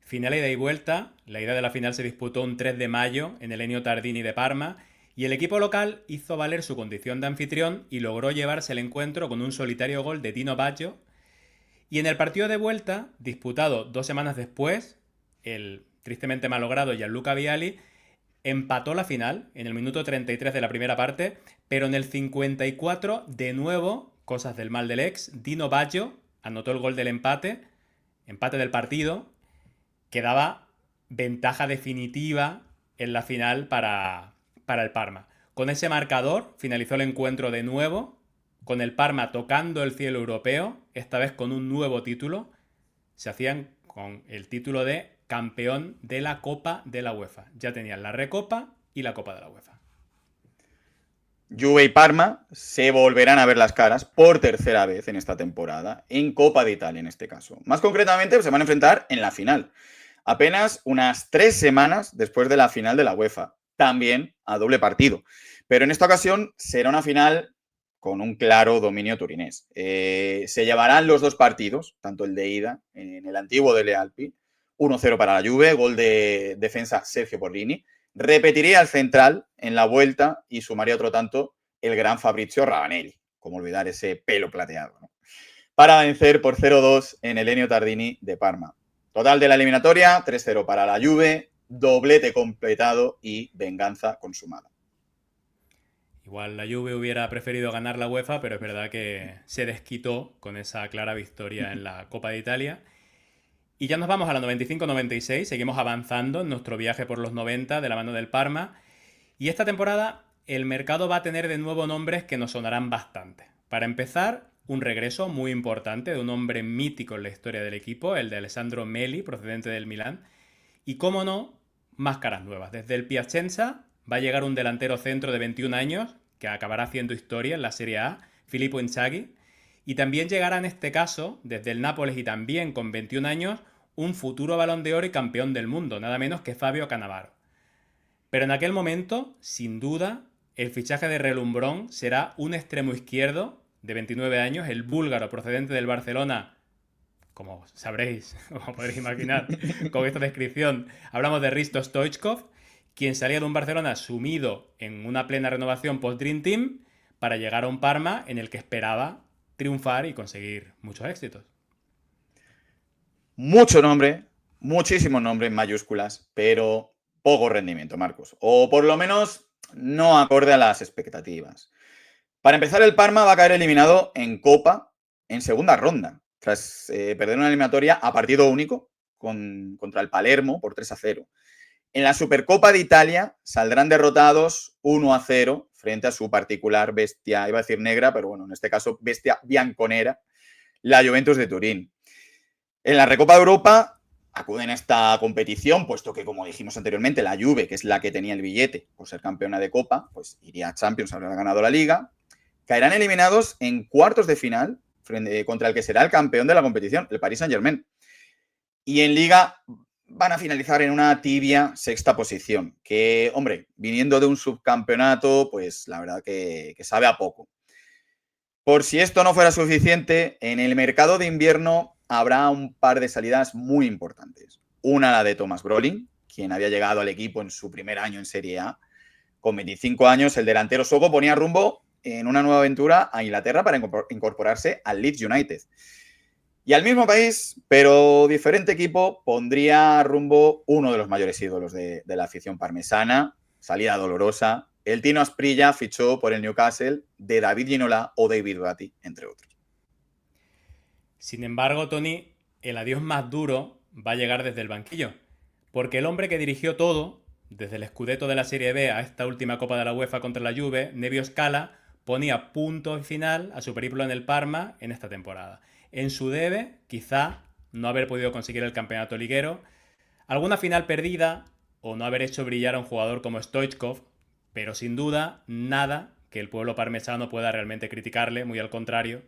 Final ida y vuelta. La ida de la final se disputó un 3 de mayo en el Ennio Tardini de Parma y el equipo local hizo valer su condición de anfitrión y logró llevarse el encuentro con un solitario gol de Dino Baggio. Y en el partido de vuelta, disputado 2 semanas después, el tristemente malogrado Gianluca Vialli empató la final en el minuto 33 de la primera parte, pero en el 54, de nuevo, cosas del mal del ex, Dino Baggio anotó el gol del empate del partido, que daba ventaja definitiva en la final para el Parma. Con ese marcador finalizó el encuentro de nuevo, con el Parma tocando el cielo europeo, esta vez con un nuevo título. Se hacían con el título de campeón de la Copa de la UEFA. Ya tenían la Recopa y la Copa de la UEFA. Juve y Parma se volverán a ver las caras por tercera vez en esta temporada, en Copa de Italia en este caso. Más concretamente, se van a enfrentar en la final, apenas unas 3 semanas después de la final de la UEFA, también a doble partido. Pero en esta ocasión será una final con un claro dominio turinés. Se llevarán los dos partidos, tanto el de ida en el antiguo Dele Alpi, 1-0 para la Juve, gol de defensa Sergio Porrini. Repetiría el central en la vuelta y sumaría otro tanto el gran Fabrizio Ravanelli. Como olvidar ese pelo plateado, ¿no? Para vencer por 0-2 en el Ennio Tardini de Parma. Total de la eliminatoria, 3-0 para la Juve, doblete completado y venganza consumada. Igual la Juve hubiera preferido ganar la UEFA, pero es verdad que se desquitó con esa clara victoria en la Copa de Italia. Y ya nos vamos a la 95-96, seguimos avanzando en nuestro viaje por los 90 de la mano del Parma. Y esta temporada el mercado va a tener de nuevo nombres que nos sonarán bastante. Para empezar, un regreso muy importante de un hombre mítico en la historia del equipo, el de Alessandro Meli, procedente del Milán. Y cómo no, más caras nuevas. Desde el Piacenza va a llegar un delantero centro de 21 años, que acabará haciendo historia en la Serie A, Filippo Inzaghi. Y también llegará en este caso, desde el Nápoles y también con 21 años, un futuro Balón de Oro y campeón del mundo, nada menos que Fabio Cannavaro. Pero en aquel momento, sin duda, el fichaje de relumbrón será un extremo izquierdo de 29 años, el búlgaro procedente del Barcelona, como sabréis, como podréis imaginar, con esta descripción, hablamos de Hristo Stoichkov, quien salía de un Barcelona sumido en una plena renovación post-Dream Team para llegar a un Parma en el que esperaba triunfar y conseguir muchos éxitos. Mucho nombre, muchísimos nombres en mayúsculas, pero poco rendimiento, Marcos. O por lo menos no acorde a las expectativas. Para empezar, el Parma va a caer eliminado en Copa en segunda ronda, tras perder una eliminatoria a partido único contra el Palermo por 3-0. En la Supercopa de Italia saldrán derrotados 1-0 frente a su particular bestia, iba a decir negra, pero bueno, en este caso bestia bianconera, la Juventus de Turín. En la Recopa de Europa acuden a esta competición, puesto que, como dijimos anteriormente, la Juve, que es la que tenía el billete por ser campeona de Copa, pues iría a Champions, habrá ganado la Liga. Caerán eliminados en cuartos de final contra el que será el campeón de la competición, el Paris Saint-Germain. Y en Liga van a finalizar en una tibia sexta posición, que, hombre, viniendo de un subcampeonato, pues la verdad que sabe a poco. Por si esto no fuera suficiente, en el mercado de invierno habrá un par de salidas muy importantes. Una, la de Thomas Brolin, quien había llegado al equipo en su primer año en Serie A. Con 25 años, el delantero sueco ponía rumbo en una nueva aventura a Inglaterra para incorporarse al Leeds United. Y al mismo país, pero diferente equipo, pondría rumbo uno de los mayores ídolos de la afición parmesana. Salida dolorosa. El Tino Asprilla fichó por el Newcastle de David Ginola o David Batty, entre otros. Sin embargo, Tony, el adiós más duro va a llegar desde el banquillo. Porque el hombre que dirigió todo, desde el Scudetto de la Serie B a esta última Copa de la UEFA contra la Juve, Nevio Scala, ponía punto final a su periplo en el Parma en esta temporada. En su debe, quizá, no haber podido conseguir el campeonato liguero, alguna final perdida o no haber hecho brillar a un jugador como Stoichkov, pero sin duda nada que el pueblo parmesano pueda realmente criticarle, muy al contrario,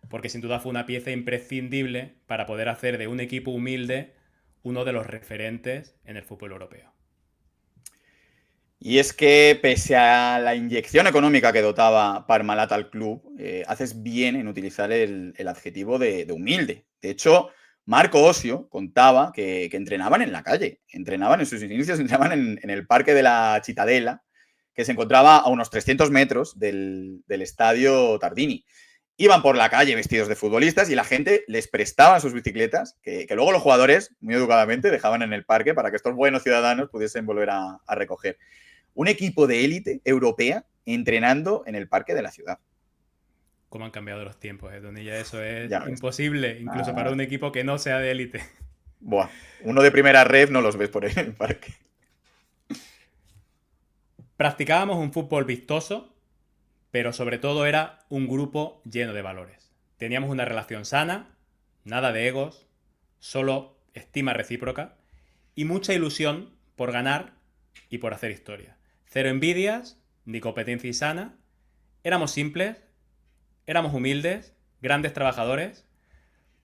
porque sin duda fue una pieza imprescindible para poder hacer de un equipo humilde uno de los referentes en el fútbol europeo. Y es que, pese a la inyección económica que dotaba Parmalat al club, haces bien en utilizar el adjetivo de humilde. De hecho, Marco Osio contaba que entrenaban en la calle, entrenaban en sus inicios, entrenaban en el parque de la Cittadella, que se encontraba a unos 300 metros del estadio Tardini. Iban por la calle vestidos de futbolistas y la gente les prestaba sus bicicletas, que luego los jugadores, muy educadamente, dejaban en el parque para que estos buenos ciudadanos pudiesen volver a recoger. Un equipo de élite europea entrenando en el parque de la ciudad. Cómo han cambiado los tiempos, Tony, ya eso es Ya ves. imposible, incluso para un equipo que no sea de élite. Buah, uno de primera red no los ves por ahí en el parque. Practicábamos un fútbol vistoso, pero sobre todo era un grupo lleno de valores. Teníamos una relación sana, nada de egos, solo estima recíproca y mucha ilusión por ganar y por hacer historia. Cero envidias, ni competencia insana. Éramos simples, éramos humildes, grandes trabajadores.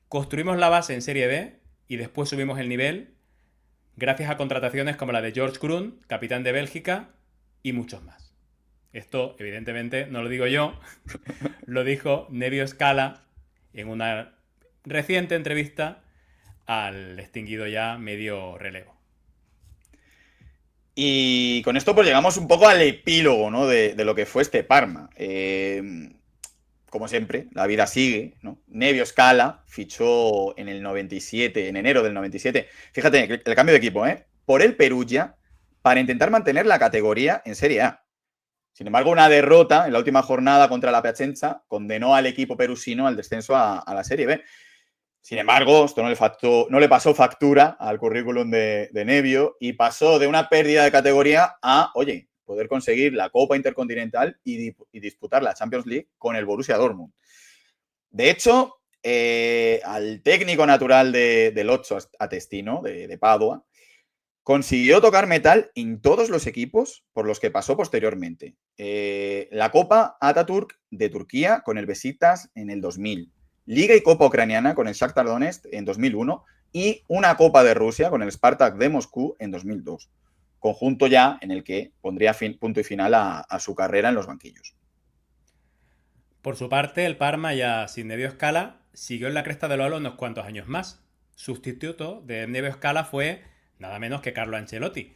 Construimos la base en Serie B y después subimos el nivel gracias a contrataciones como la de George Grun, capitán de Bélgica, y muchos más. Esto, evidentemente, no lo digo yo, lo dijo Nevio Scala en una reciente entrevista al extinguido ya medio relevo. Y con esto pues llegamos un poco al epílogo, ¿no? de lo que fue este Parma. Como siempre, la vida sigue, ¿no? Nevio Scala fichó en el 97, en enero del 97. Fíjate, el cambio de equipo, ¿eh? Por el Perugia para intentar mantener la categoría en Serie A. Sin embargo, una derrota en la última jornada contra la Piacenza condenó al equipo perusino al descenso a la Serie B. Sin embargo, esto no le pasó factura al currículum de Nevio y pasó de una pérdida de categoría a, oye, poder conseguir la Copa Intercontinental y disputar la Champions League con el Borussia Dortmund. De hecho, al técnico natural del Ocho Atestino, de Padua, consiguió tocar metal en todos los equipos por los que pasó posteriormente. La Copa Atatürk de Turquía con el Besiktas en el 2000. Liga y Copa Ucraniana con el Shakhtar Donetsk en 2001 y una Copa de Rusia con el Spartak de Moscú en 2002. Conjunto ya en el que pondría punto y final a su carrera en los banquillos. Por su parte, el Parma, ya sin Nevio Scala, siguió en la cresta del ola unos cuantos años más. Sustituto de Nevio Scala fue nada menos que Carlo Ancelotti.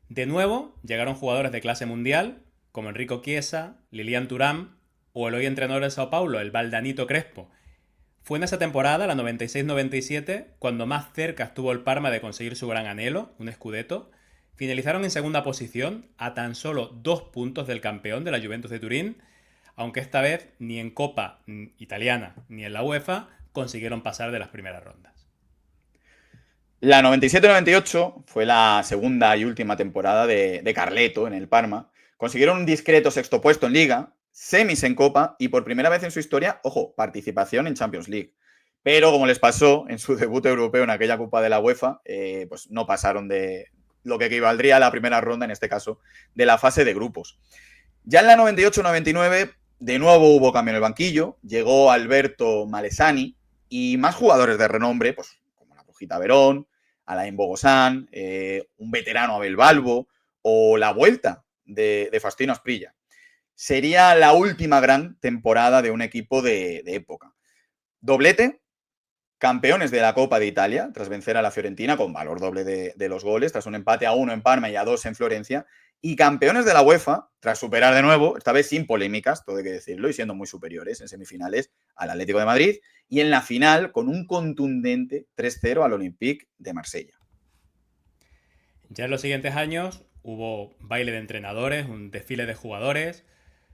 De nuevo, llegaron jugadores de clase mundial, como Enrico Chiesa, Lilian Thuram o el hoy entrenador de Sao Paulo, el Valdanito Crespo. Fue en esa temporada, la 96-97, cuando más cerca estuvo el Parma de conseguir su gran anhelo, un Scudetto. Finalizaron en segunda posición, a tan solo 2 puntos del campeón de la Juventus de Turín, aunque esta vez ni en Copa italiana ni en la UEFA consiguieron pasar de las primeras rondas. La 97-98 fue la segunda y última temporada de Carleto en el Parma. Consiguieron un discreto sexto puesto en Liga, semis en Copa y por primera vez en su historia, ojo, participación en Champions League. Pero como les pasó en su debut europeo en aquella Copa de la UEFA, pues no pasaron de lo que equivaldría a la primera ronda, en este caso, de la fase de grupos. Ya en la 98-99, de nuevo hubo cambio en el banquillo, llegó Alberto Malesani y más jugadores de renombre, pues como la Brujita Verón, Alain Bogosán, un veterano Abel Balbo o la vuelta de Faustino Asprilla. Sería la última gran temporada de un equipo de época. Doblete, campeones de la Copa de Italia, tras vencer a la Fiorentina con valor doble de los goles, tras un empate a 1 en Parma y a 2 en Florencia, y campeones de la UEFA, tras superar de nuevo, esta vez sin polémicas, todo hay que decirlo, y siendo muy superiores en semifinales al Atlético de Madrid, y en la final con un contundente 3-0 al Olympique de Marsella. Ya en los siguientes años hubo baile de entrenadores, un desfile de jugadores.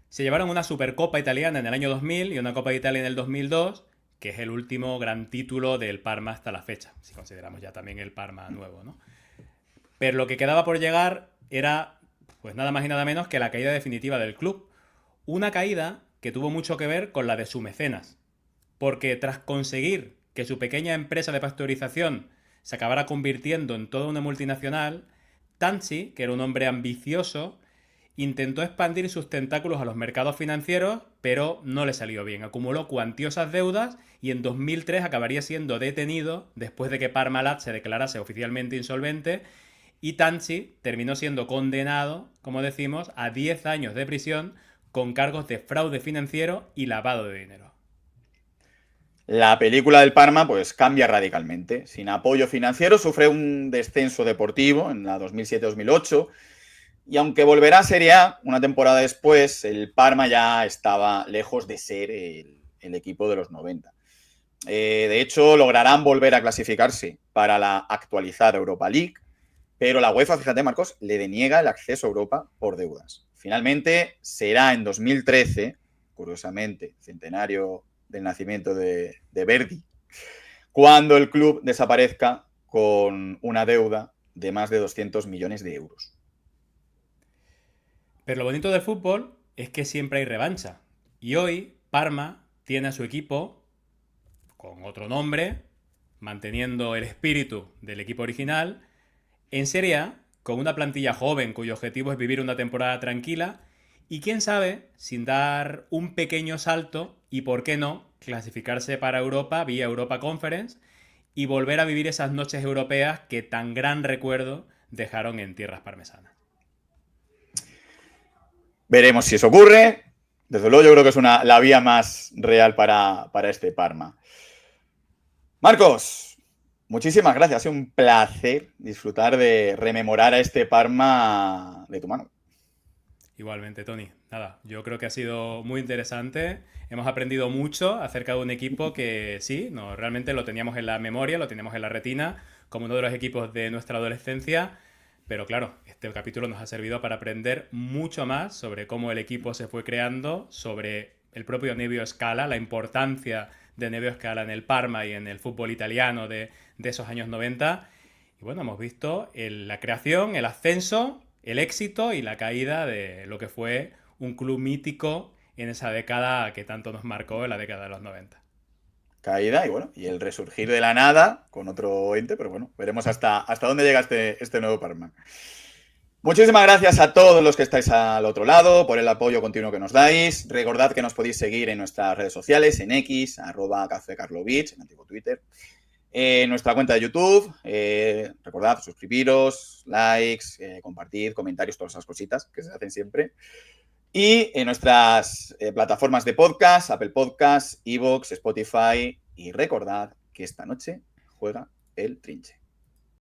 Se llevaron una Supercopa italiana en el año 2000 y una Copa de Italia en el 2002, que es el último gran título del Parma hasta la fecha, si consideramos ya también el Parma nuevo, ¿no? Pero lo que quedaba por llegar era, pues nada más y nada menos que la caída definitiva del club. Una caída que tuvo mucho que ver con la de su mecenas. Porque tras conseguir que su pequeña empresa de pasteurización se acabara convirtiendo en toda una multinacional, Tanzi, que era un hombre ambicioso, intentó expandir sus tentáculos a los mercados financieros, pero no le salió bien. Acumuló cuantiosas deudas y en 2003 acabaría siendo detenido después de que Parmalat se declarase oficialmente insolvente, y Tanzi terminó siendo condenado, como decimos, a 10 años de prisión con cargos de fraude financiero y lavado de dinero. La película del Parma pues cambia radicalmente. Sin apoyo financiero sufre un descenso deportivo en la 2007-2008 y aunque volverá a Serie A una temporada después, el Parma ya estaba lejos de ser el equipo de los 90. De hecho, lograrán volver a clasificarse para la actualizada Europa League, pero la UEFA, fíjate Marcos, le deniega el acceso a Europa por deudas. Finalmente será en 2013, curiosamente, centenario del nacimiento de Verdi, cuando el club desaparezca con una deuda de más de 200 millones de euros. Pero lo bonito del fútbol es que siempre hay revancha. Y hoy Parma tiene a su equipo con otro nombre, manteniendo el espíritu del equipo original, en Serie A, con una plantilla joven cuyo objetivo es vivir una temporada tranquila y quién sabe, sin dar un pequeño salto y por qué no, clasificarse para Europa vía Europa Conference y volver a vivir esas noches europeas que tan gran recuerdo dejaron en tierras parmesanas. Veremos si eso ocurre. Desde luego yo creo que es la vía más real para este Parma. Marcos, muchísimas gracias. Ha sido un placer disfrutar de rememorar a este Parma de tu mano. Igualmente, Tony. Nada, yo creo que ha sido muy interesante. Hemos aprendido mucho acerca de un equipo que sí, no, realmente lo teníamos en la memoria, lo teníamos en la retina, como uno de los equipos de nuestra adolescencia. Pero claro, este capítulo nos ha servido para aprender mucho más sobre cómo el equipo se fue creando, sobre el propio Nevio Scala, la importancia de Nevio Scala en el Parma y en el fútbol italiano de esos años 90. Y bueno, hemos visto la creación, el ascenso, el éxito y la caída de lo que fue un club mítico en esa década que tanto nos marcó, en la década de los 90. Caída y bueno, y el resurgir de la nada con otro ente, pero bueno, veremos hasta dónde llega este nuevo Parma. Muchísimas gracias a todos los que estáis al otro lado por el apoyo continuo que nos dais. Recordad que nos podéis seguir en nuestras redes sociales, en X, @cafecarlovich, en antiguo Twitter, en nuestra cuenta de YouTube. Recordad suscribiros, likes, compartir, comentarios, todas esas cositas que se hacen siempre. Y en nuestras plataformas de podcast, Apple Podcasts, iVoox, Spotify. Y recordad que esta noche juega el Trinche.